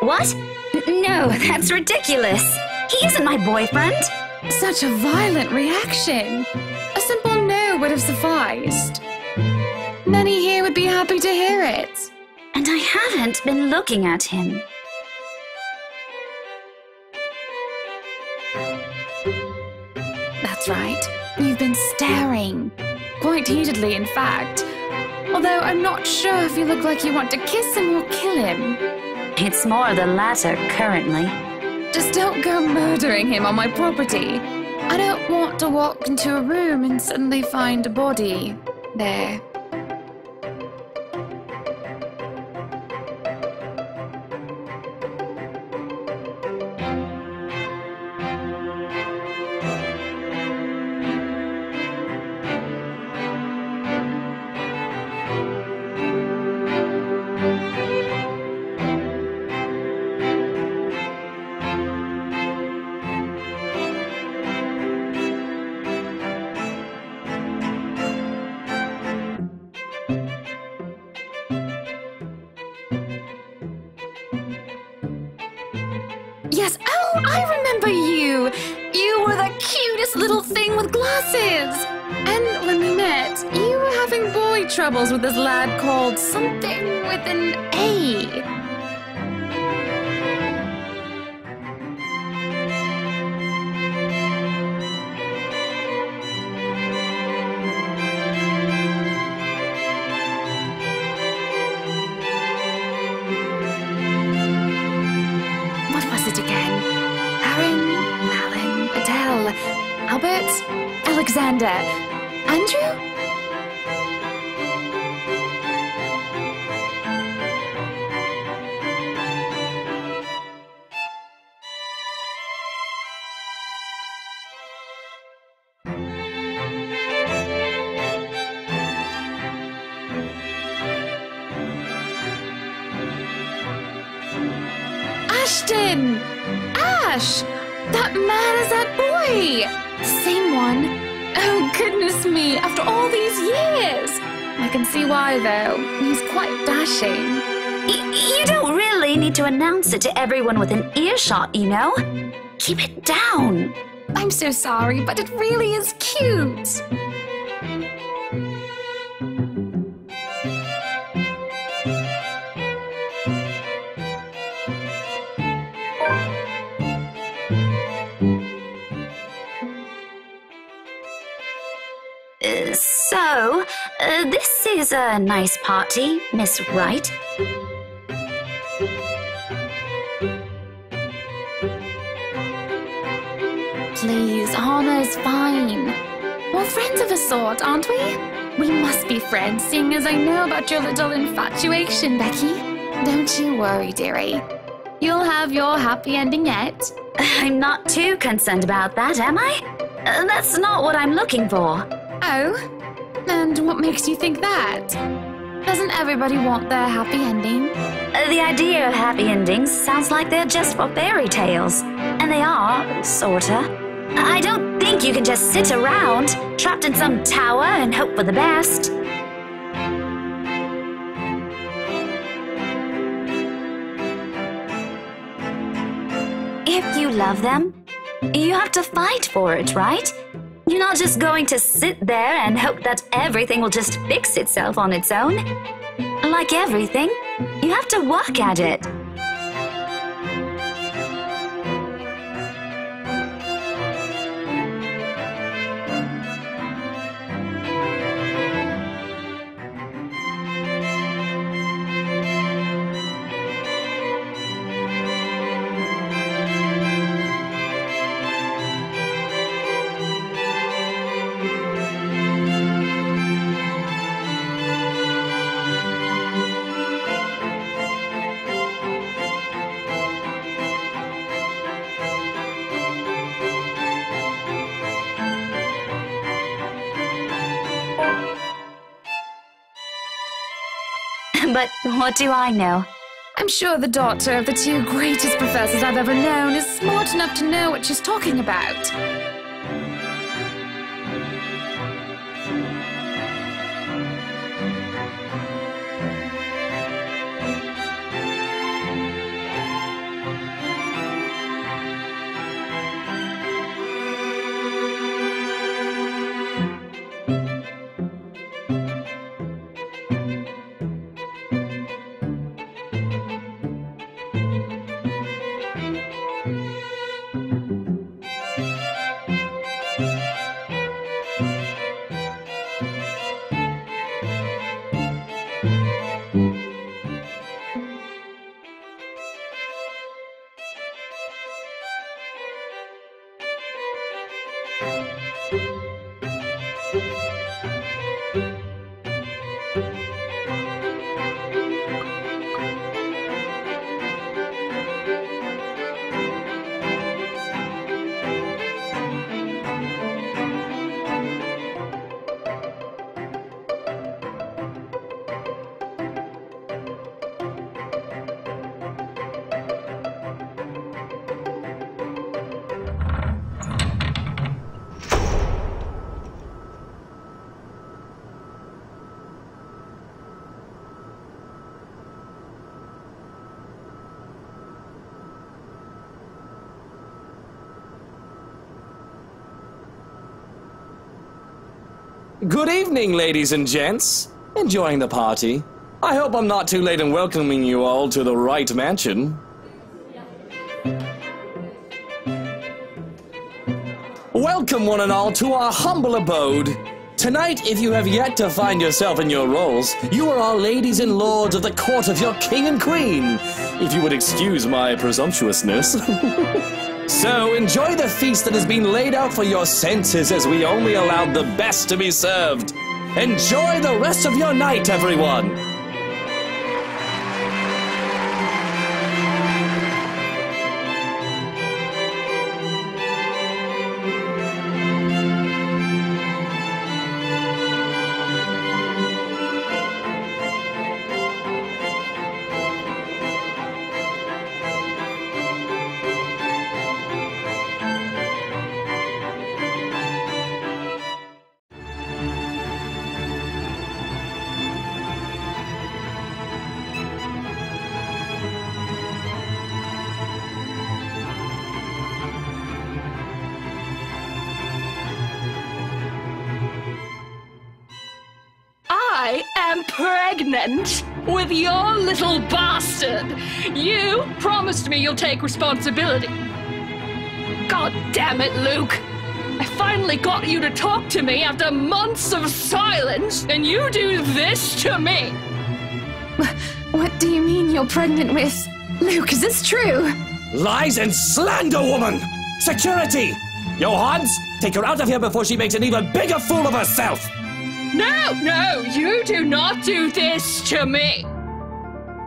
What? No, that's ridiculous. He isn't my boyfriend. Such a violent reaction. A simple no would have sufficed. Many here would be happy to hear it. And I haven't been looking at him. That's right. You've been staring. Quite heatedly, in fact. Although I'm not sure if you look like you want to kiss him or kill him. It's more the latter currently. Just don't go murdering him on my property. I don't want to walk into a room and suddenly find a body there. Yes, oh, I remember you! You were the cutest little thing with glasses! And when we met, you were having boy troubles with this lad called something with an A. Albert? Alexander? Andrew? Ashton! Ash! That man is that boy! The same one. Oh, goodness me, after all these years. I can see why, though. He's quite dashing. You don't really need to announce it to everyone within earshot, you know? Keep it down. I'm so sorry, but it really is cute. This is a nice party, Miss Wright. Please, Anna's fine. We're friends of a sort, aren't we? We must be friends, seeing as I know about your little infatuation, Becky. Don't you worry, dearie. You'll have your happy ending yet. I'm not too concerned about that, am I? That's not what I'm looking for. Oh? And what makes you think that? Doesn't everybody want their happy ending? The idea of happy endings sounds like they're just for fairy tales. And they are, sorta. I don't think you can just sit around, trapped in some tower and hope for the best. If you love them, you have to fight for it, right? You're not just going to sit there and hope that everything will just fix itself on its own. Like everything, you have to work at it. But what do I know? I'm sure the daughter of the two greatest professors I've ever known is smart enough to know what she's talking about. Good evening, ladies and gents. Enjoying the party? I hope I'm not too late in welcoming you all to the Wright Mansion. Welcome one and all to our humble abode. Tonight, if you have yet to find yourself in your roles, you are all ladies and lords of the court of your king and queen, if you would excuse my presumptuousness. So, enjoy the feast that has been laid out for your senses as we only allowed the best to be served. Enjoy the rest of your night, everyone! I am pregnant with your little bastard. You promised me you'll take responsibility. God damn it, Luke. I finally got you to talk to me after months of silence, and you do this to me! What do you mean you're pregnant with? Luke, is this true? Lies and slander, woman! Security! Johans, take her out of here before she makes an even bigger fool of herself! No, you do not do this to me!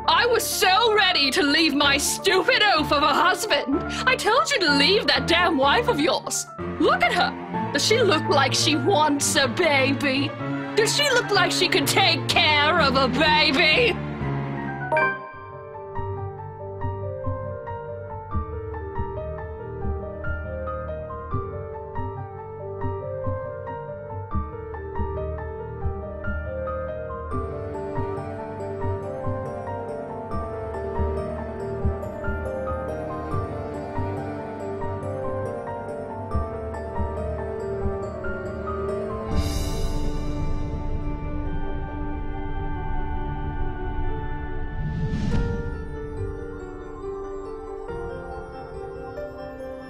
I was so ready to leave my stupid oaf of a husband. I told you to leave that damn wife of yours. Look at her. Does she look like she wants a baby? Does she look like she could take care of a baby?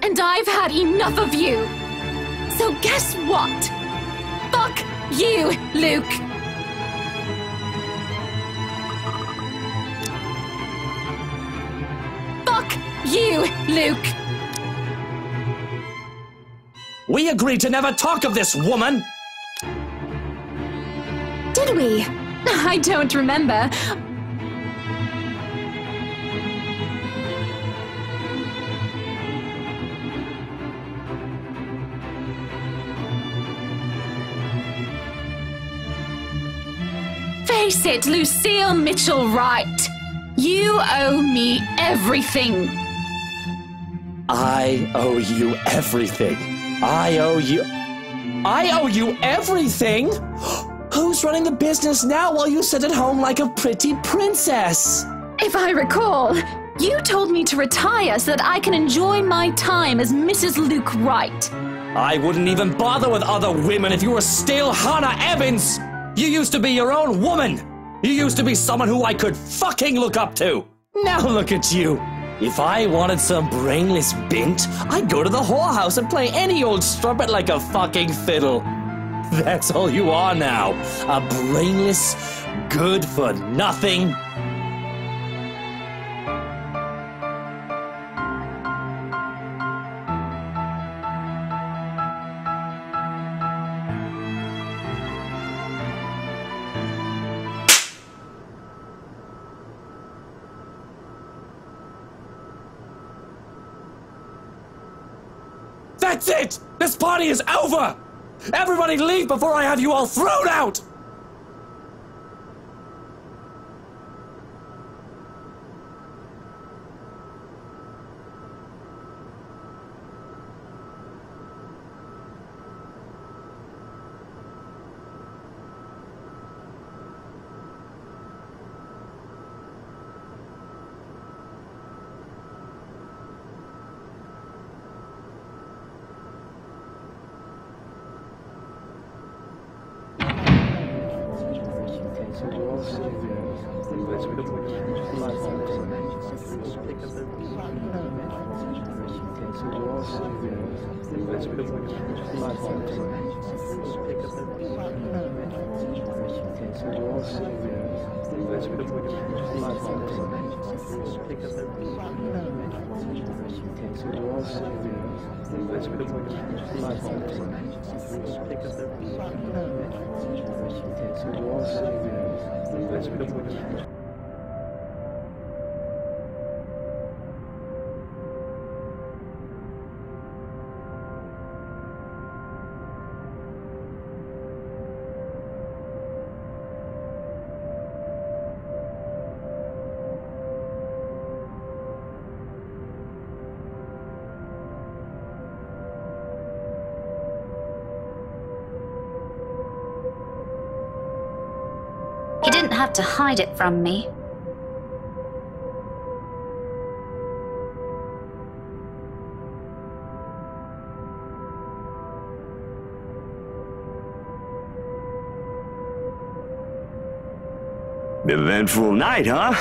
And I've had enough of you. So guess what? Fuck you, Luke. Fuck you, Luke. We agreed to never talk of this, woman! Did we? I don't remember. Face it, Lucille Mitchell Wright. You owe me everything. I owe you everything. I owe you everything? Who's running the business now while you sit at home like a pretty princess? If I recall, you told me to retire so that I can enjoy my time as Mrs. Luke Wright. I wouldn't even bother with other women if you were still Hannah Evans! You used to be your own woman! You used to be someone who I could fucking look up to! Now look at you! If I wanted some brainless bint, I'd go to the whorehouse and play any old strumpet like a fucking fiddle. That's all you are now. A brainless, good-for-nothing... That's it! This party is over! Everybody leave before I have you all thrown out! You didn't have to hide it from me. Eventful night, huh?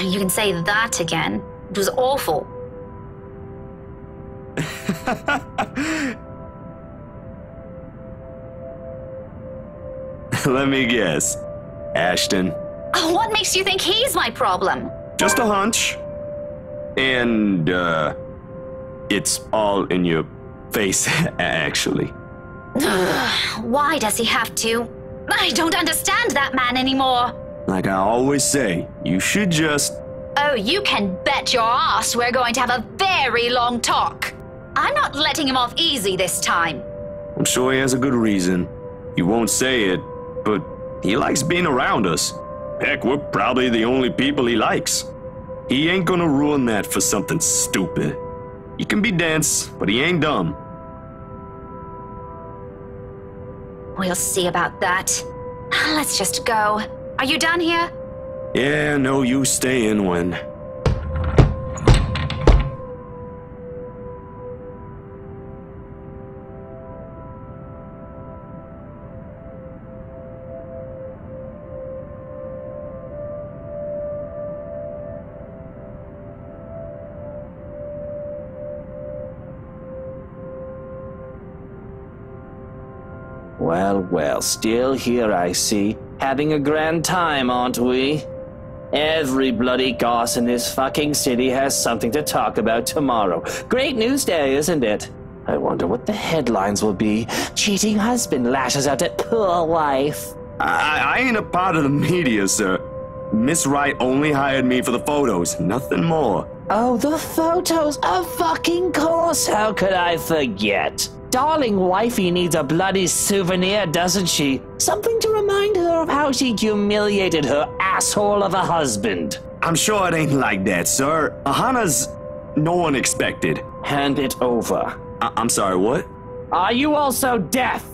You can say that again. It was awful. Let me guess. Ashton. What makes you think he's my problem? Just a hunch. And, it's all in your face, actually. Why does he have to? I don't understand that man anymore. Like I always say, you should just... Oh, you can bet your ass we're going to have a very long talk. I'm not letting him off easy this time. I'm sure he has a good reason. He won't say it, but he likes being around us. Heck, we're probably the only people he likes. He ain't gonna ruin that for something stupid. He can be dense, but he ain't dumb. We'll see about that. Let's just go. Are you done here? Yeah, no use staying when... Well, well, still here I see. Having a grand time, aren't we? Every bloody goss in this fucking city has something to talk about tomorrow. Great news day, isn't it? I wonder what the headlines will be. Cheating husband lashes out at poor wife. I ain't a part of the media, sir. Miss Wright only hired me for the photos, nothing more. Oh, the photos, of fucking course. How could I forget? Darling wifey needs a bloody souvenir, doesn't she? Something to remind her of how she humiliated her asshole of a husband. I'm sure it ain't like that, sir. Hannah's no one expected. Hand it over. I'm sorry, what? Are you also deaf?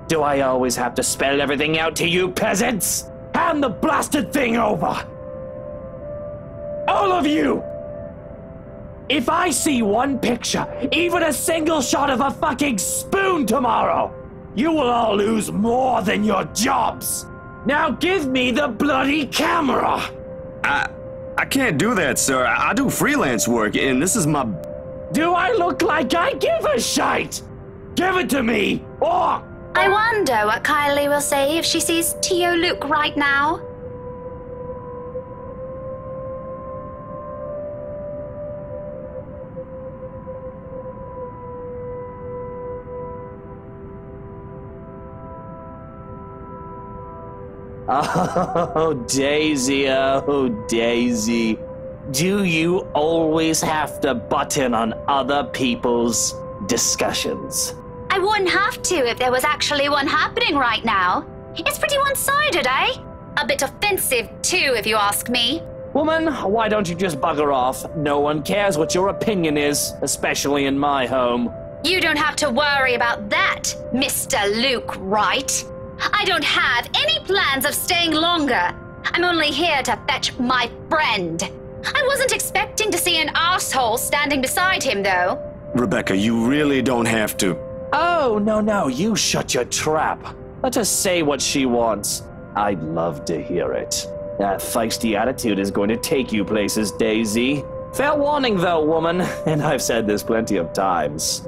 Do I always have to spell everything out to you peasants? Hand the blasted thing over! All of you! If I see one picture, even a single shot of a fucking spoon tomorrow, you will all lose more than your jobs. Now give me the bloody camera. I can't do that, sir. I do freelance work, and this is my... Do I look like I give a shite? Give it to me, or... I wonder what Kylie will say if she sees Tio Luke right now. Oh, Daisy, oh, Daisy. Do you always have to butt in on other people's discussions? I wouldn't have to if there was actually one happening right now. It's pretty one-sided, eh? A bit offensive, too, if you ask me. Woman, why don't you just bugger off? No one cares what your opinion is, especially in my home. You don't have to worry about that, Mr. Luke Wright. I don't have any plans of staying longer. I'm only here to fetch my friend. I wasn't expecting to see an asshole standing beside him, though. Rebecca, you really don't have to. Oh, no, you shut your trap. Let her say what she wants. I'd love to hear it. That feisty attitude is going to take you places, Daisy. Fair warning, though, woman, and I've said this plenty of times.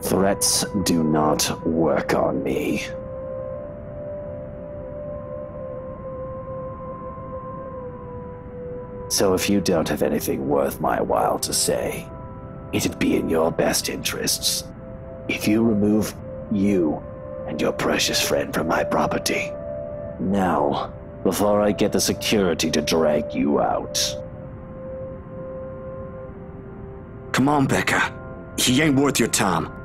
Threats do not work on me. So if you don't have anything worth my while to say, it'd be in your best interests if you remove you and your precious friend from my property. Now, before I get the security to drag you out. Come on, Becca. He ain't worth your time.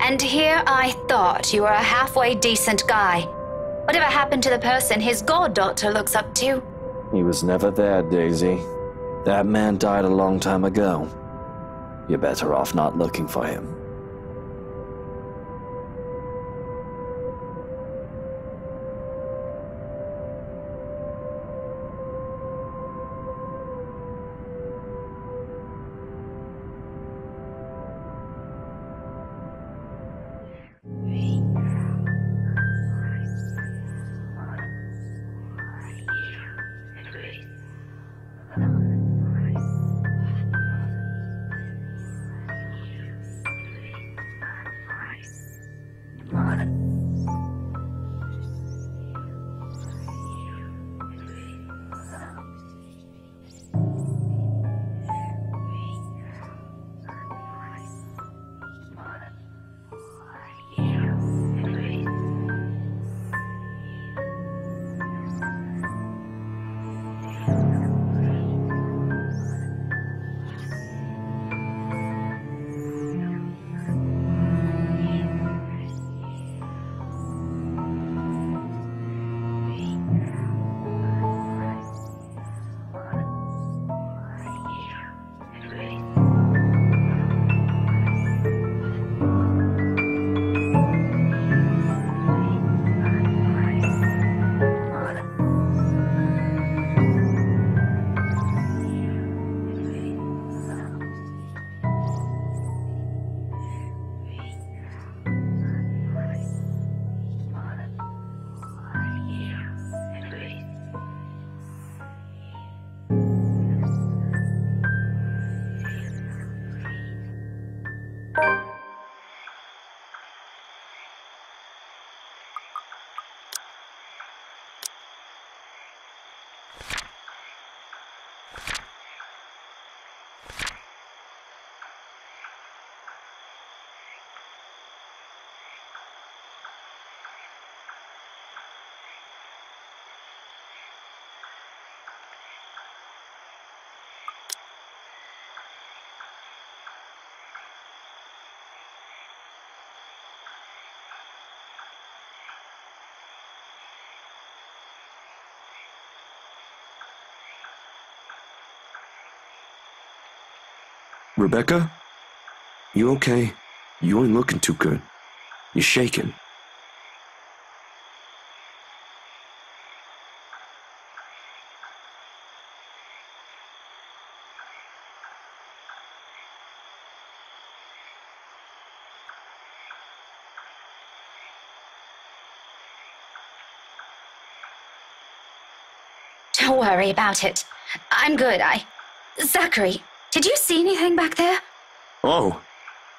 And here I thought you were a halfway decent guy. Whatever happened to the person his goddaughter looks up to? He was never there, Daisy. That man died a long time ago. You're better off not looking for him. Rebecca? You okay? You ain't looking too good. You're shaking. Don't worry about it. I'm good. Zachary, did you see anything back there? Oh,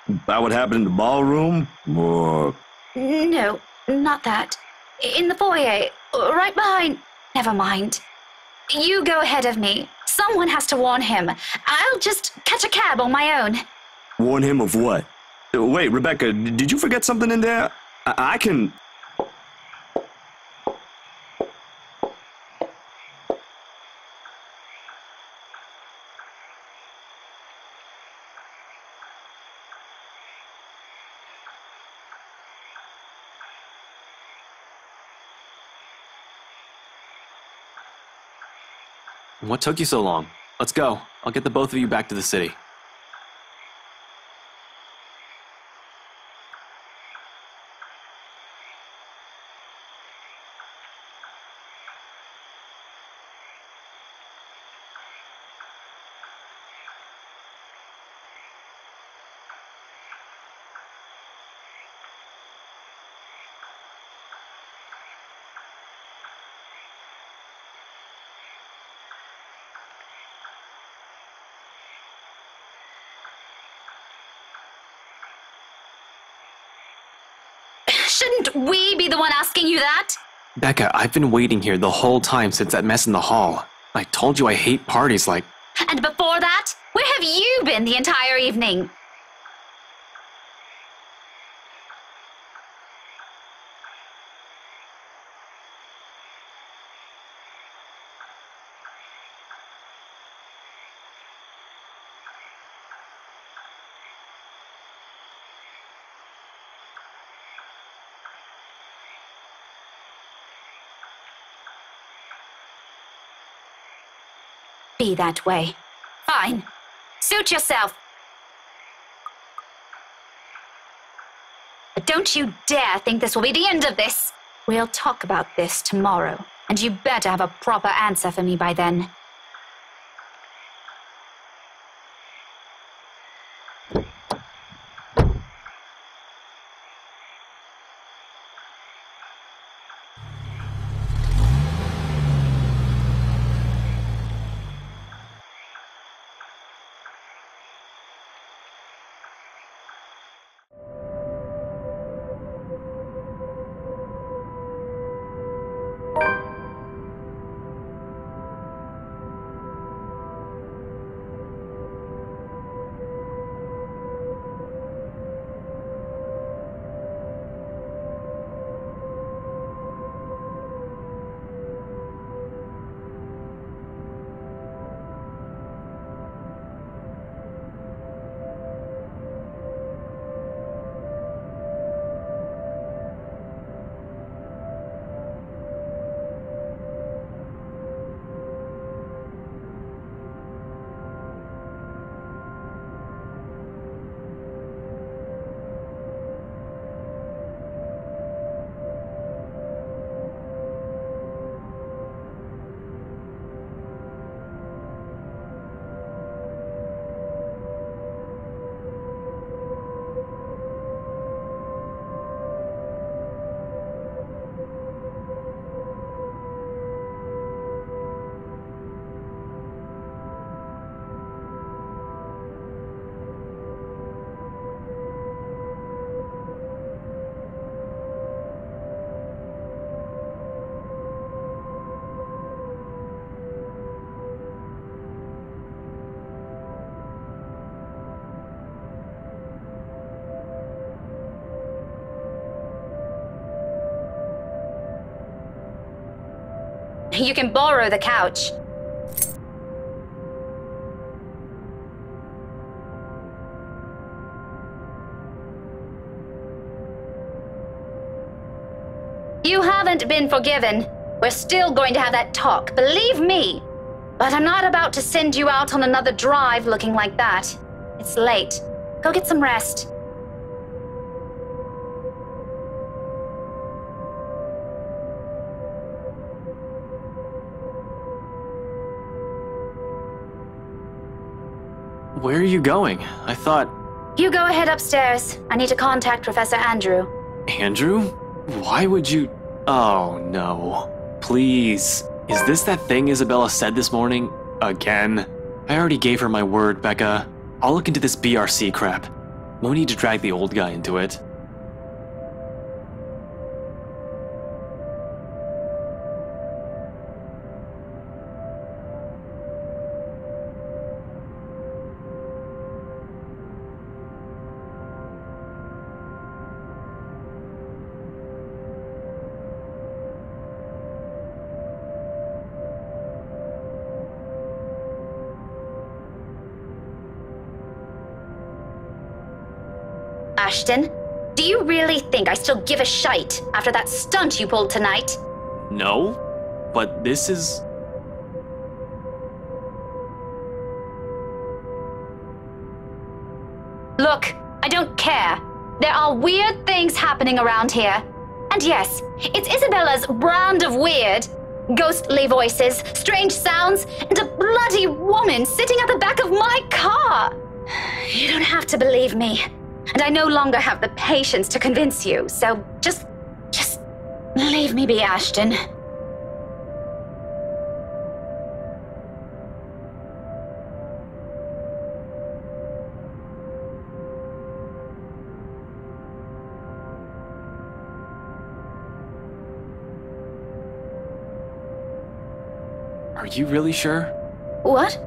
about what happened in the ballroom? Or... No, not that. In the foyer, right behind... Never mind. You go ahead of me. Someone has to warn him. I'll just catch a cab on my own. Warn him of what? Wait, Rebecca, did you forget something in there? I can... What took you so long? Let's go. I'll get the both of you back to the city. Shouldn't we be the one asking you that? Becca, I've been waiting here the whole time since that mess in the hall. I told you I hate parties like... And before that, where have you been the entire evening? Be that way. Fine. Suit yourself. But don't you dare think this will be the end of this. We'll talk about this tomorrow, and you better have a proper answer for me by then. You can borrow the couch. You haven't been forgiven. We're still going to have that talk, believe me. But I'm not about to send you out on another drive looking like that. It's It's late. Go get some rest. Where are you going? I thought... You go ahead upstairs. I need to contact Professor Andrew. Andrew? Why would you... Oh, no. Please. Is this that thing Isabella said this morning? Again? I already gave her my word, Becca. I'll look into this BRC crap. No need to drag the old guy into it. Ashton, do you really think I still give a shite after that stunt you pulled tonight? No, but this is... Look, I don't care. There are weird things happening around here. And yes, it's Isabella's brand of weird. Ghostly voices, strange sounds, and a bloody woman sitting at the back of my car. You don't have to believe me. And I no longer have the patience to convince you, so just leave me be, Ashton. Are you really sure? What?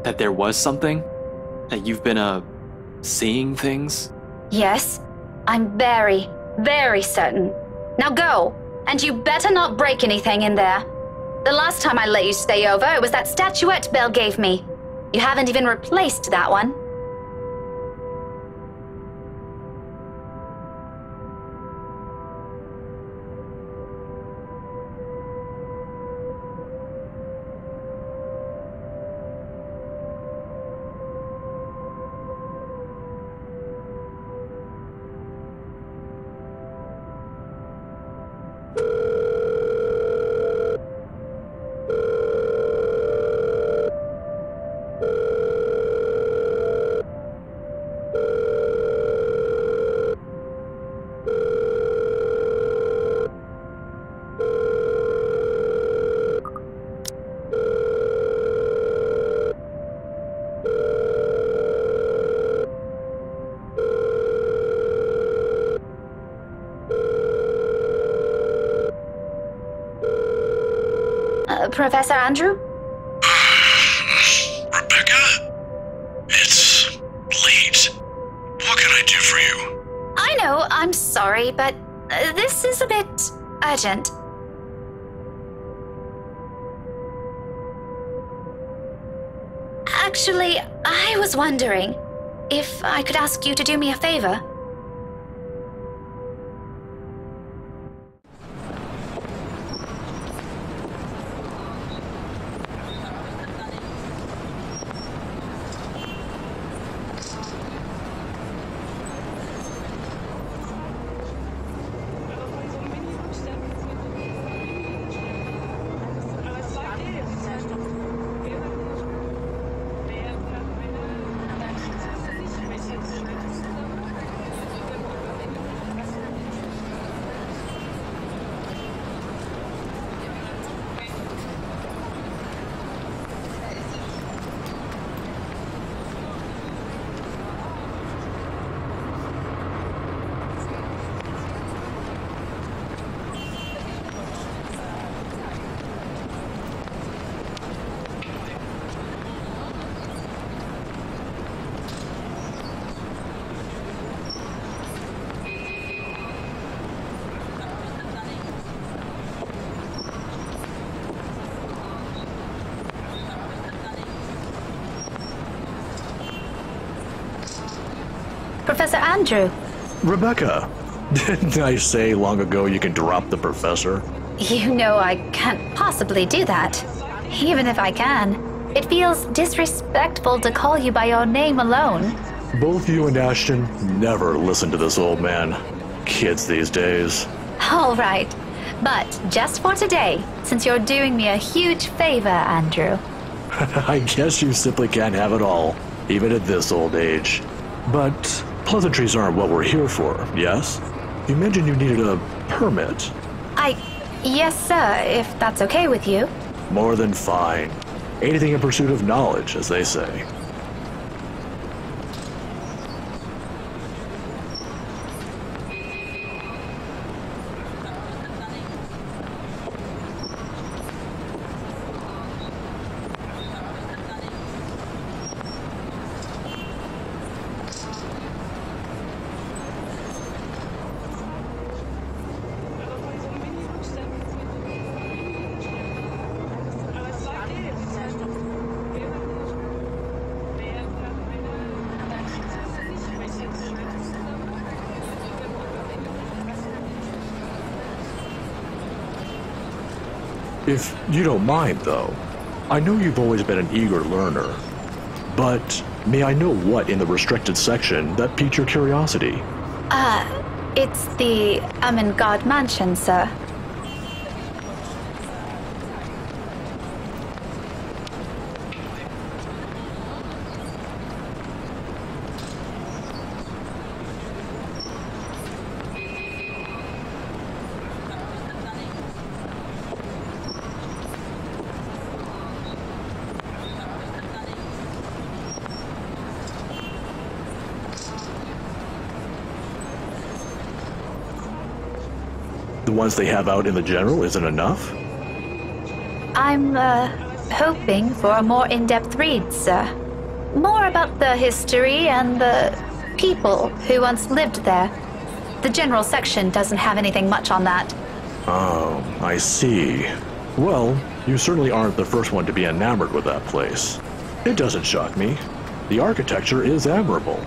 That there was something? That you've been, seeing things? Yes, I'm very, very certain. Now go, and you better not break anything in there. The last time I let you stay over, it was that statuette Belle gave me. You haven't even replaced that one. Professor Andrew? Rebecca? It's late. What can I do for you? I know, I'm sorry, but this is a bit urgent. Actually, I was wondering if I could ask you to do me a favor. Professor Andrew. Rebecca, didn't I say long ago you can drop the professor? You know I can't possibly do that. Even if I can, it feels disrespectful to call you by your name alone. Both you and Ashton never listen to this old man. Kids these days. All right. But just for today, since you're doing me a huge favor, Andrew. I guess you simply can't have it all, even at this old age. But pleasantries aren't what we're here for, yes? You mentioned you needed a permit. Yes, sir, if that's okay with you. More than fine. Anything in pursuit of knowledge, as they say. If you don't mind, though, I know you've always been an eager learner, but may I know what in the restricted section that piqued your curiosity? It's the Amengard Mansion, sir. The ones they have out in the general isn't enough? I'm, hoping for a more in-depth read, sir. More about the history and the people who once lived there. The general section doesn't have anything much on that. Oh, I see. Well, you certainly aren't the first one to be enamored with that place. It doesn't shock me. The architecture is admirable,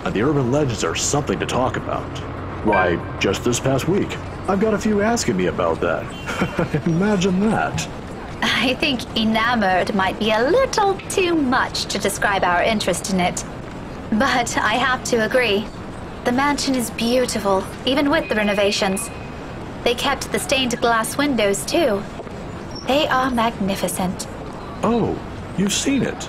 and the urban legends are something to talk about. Why, just this past week, I've got a few asking me about that. Imagine that. I think enamored might be a little too much to describe our interest in it. But I have to agree. The mansion is beautiful, even with the renovations. They kept the stained glass windows, too. They are magnificent. Oh, you've seen it.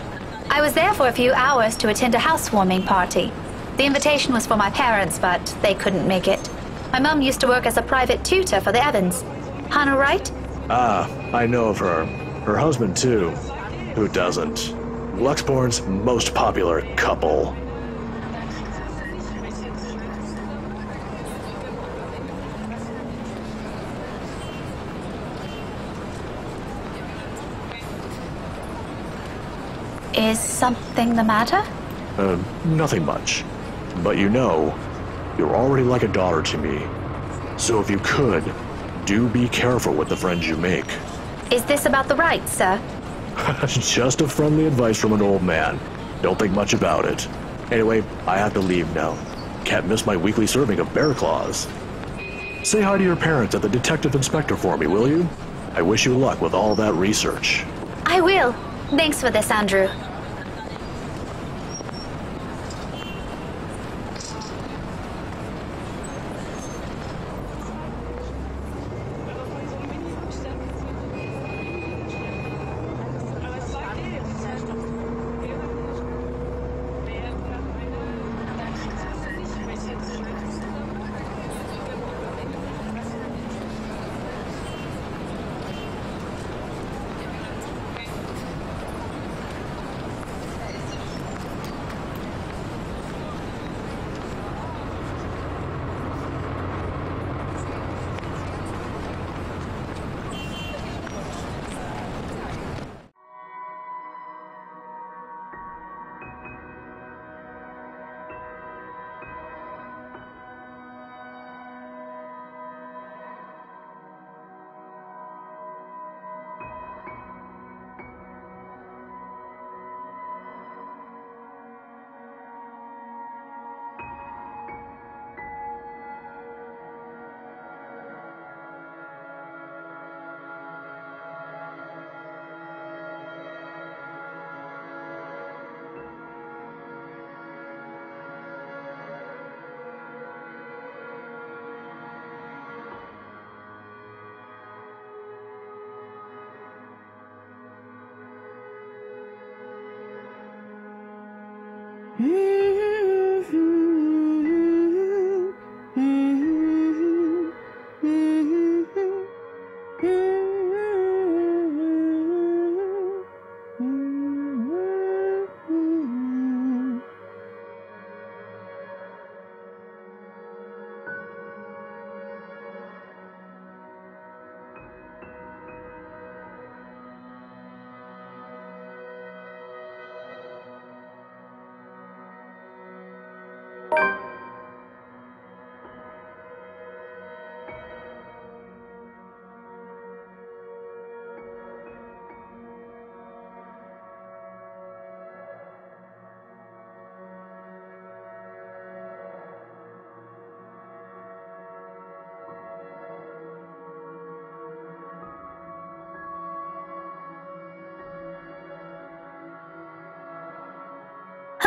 I was there for a few hours to attend a housewarming party. The invitation was for my parents, but they couldn't make it. My mum used to work as a private tutor for the Evans. Hannah Wright? Ah, I know of her. Her husband, too. Who doesn't? Luxborn's most popular couple. Is something the matter? Nothing much. But you know, you're already like a daughter to me. So if you could, do be careful with the friends you make. Is this about the Wrights, sir? Just a friendly advice from an old man. Don't think much about it. Anyway, I have to leave now. Can't miss my weekly serving of bear claws. Say hi to your parents at the detective inspector for me, will you? I wish you luck with all that research. I will. Thanks for this, Andrew.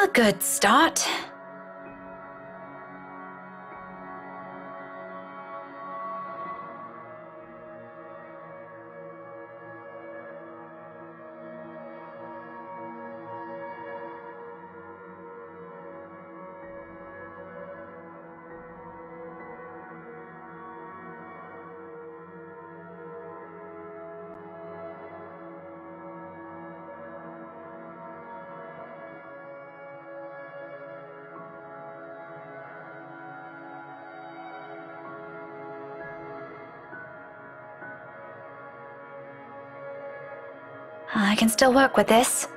A good start. I can still work with this.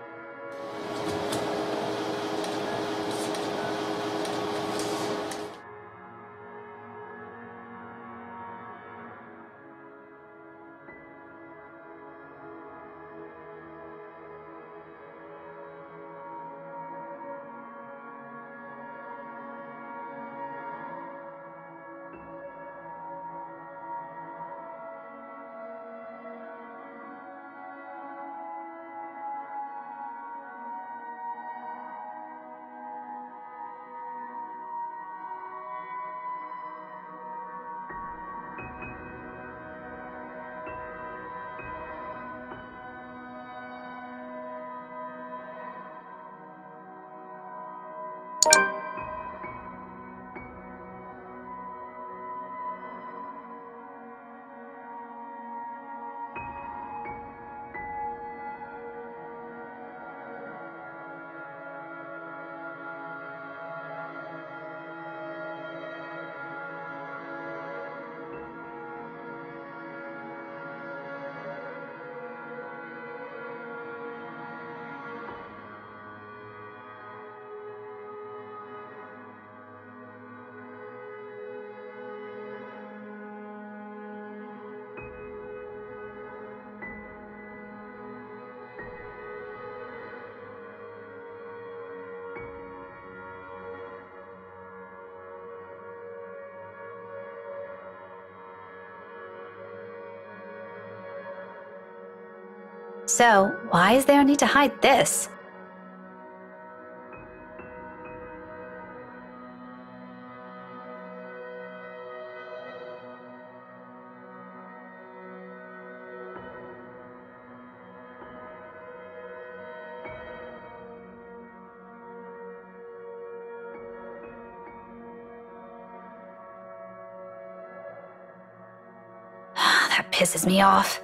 So, why is there a need to hide this? That pisses me off.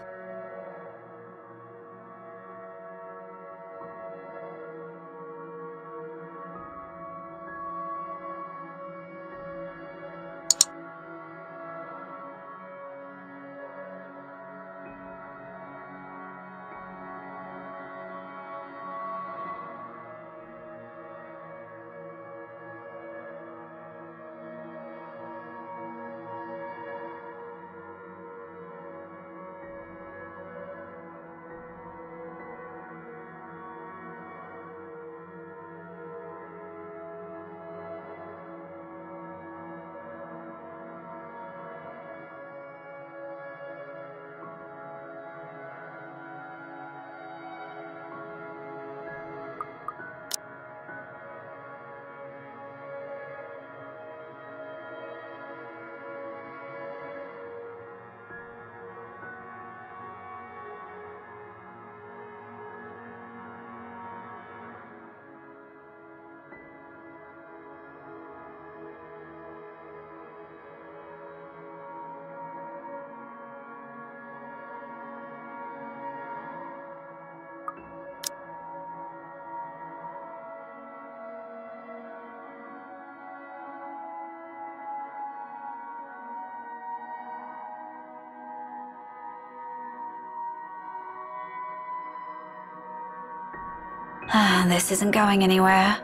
This isn't going anywhere.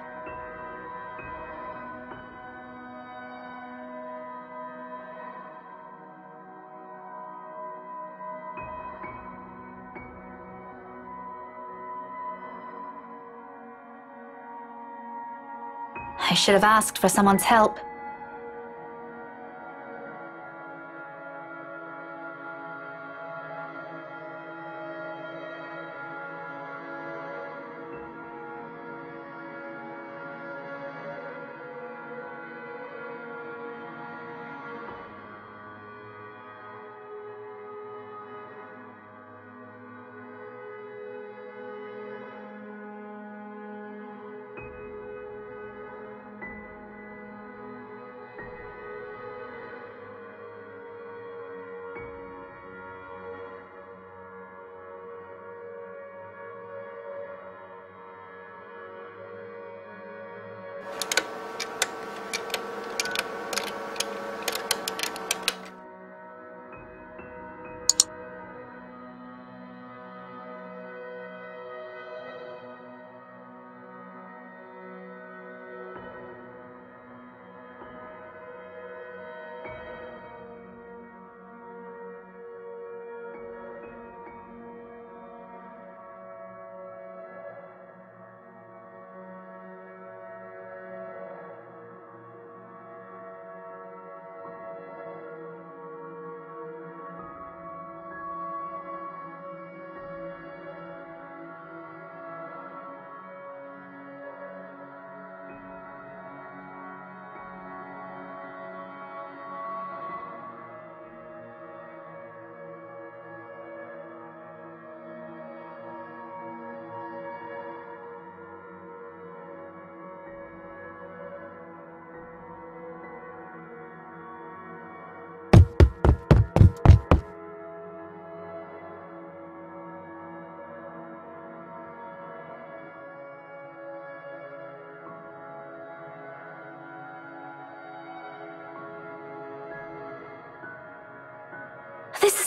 I should have asked for someone's help.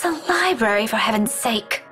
a library, for heaven's sake.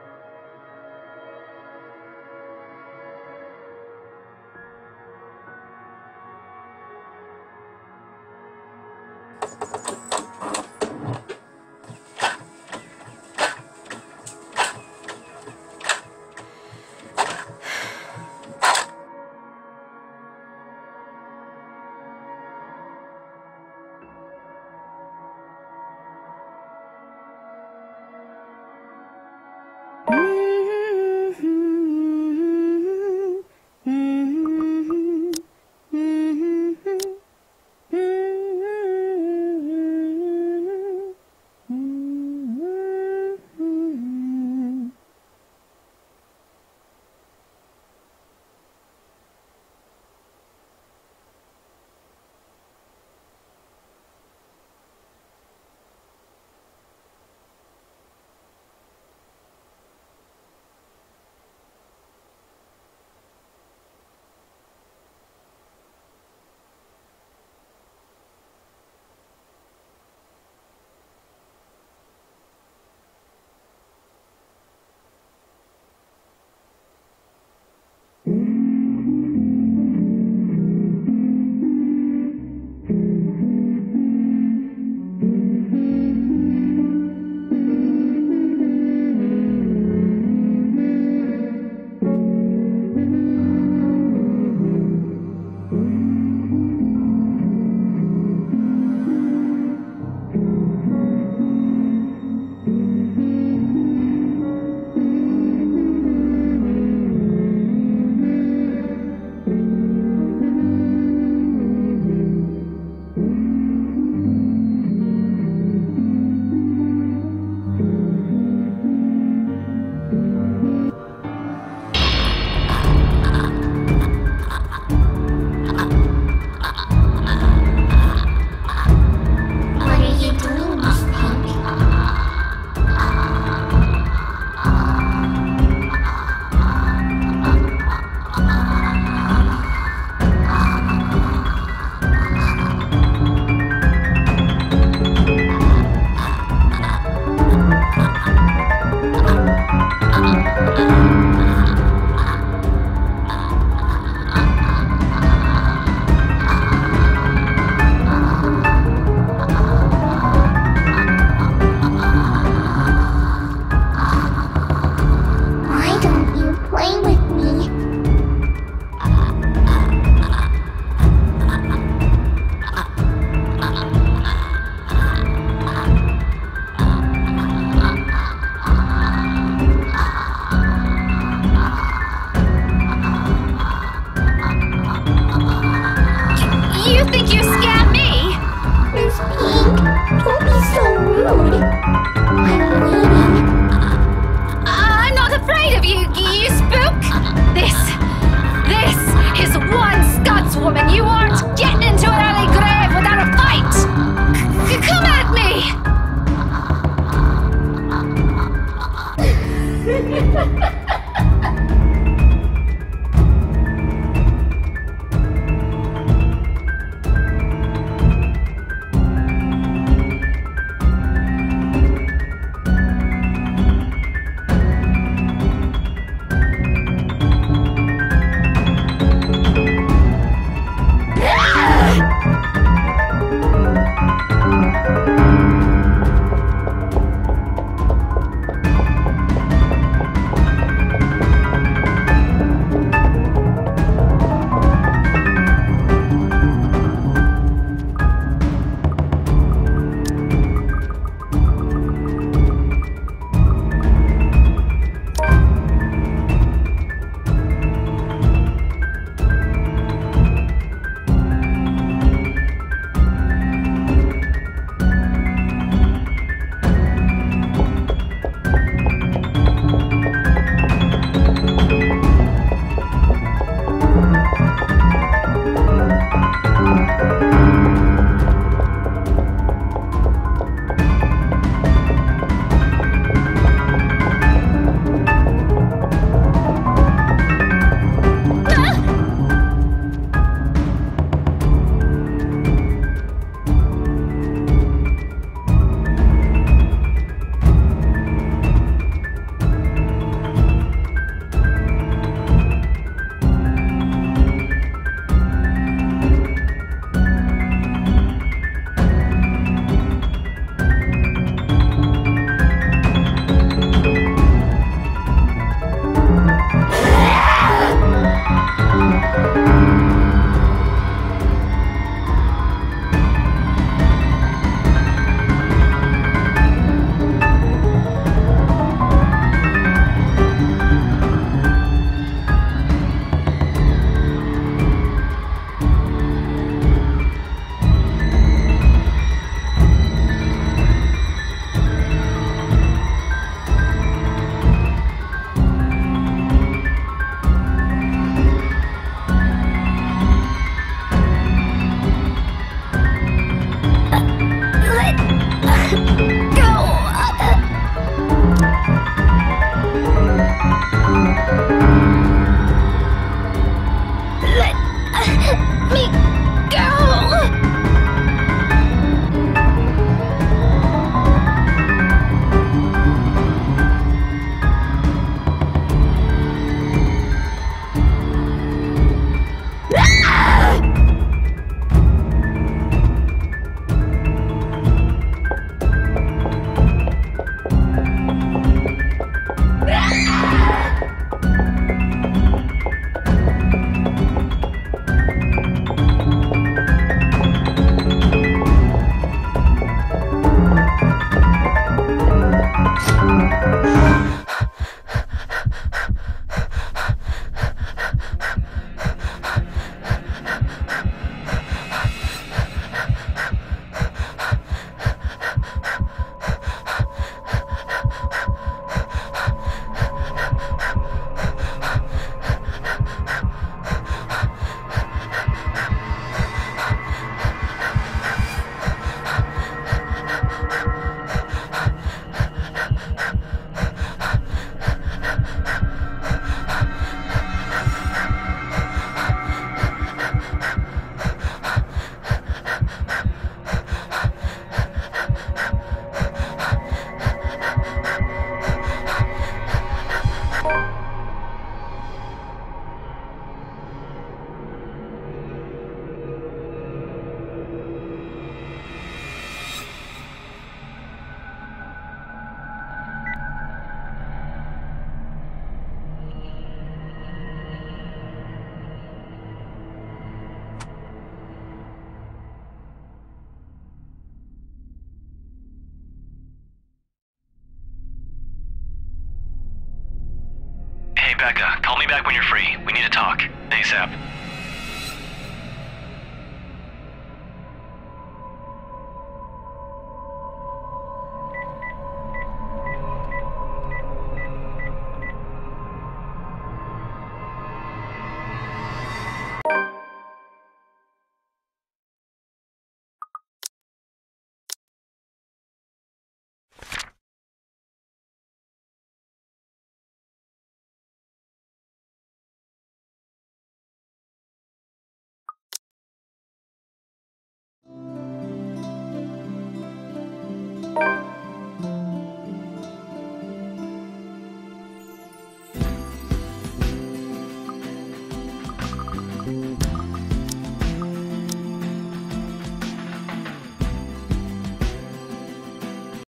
Hey, Becca, call me back when you're free. We need to talk. ASAP.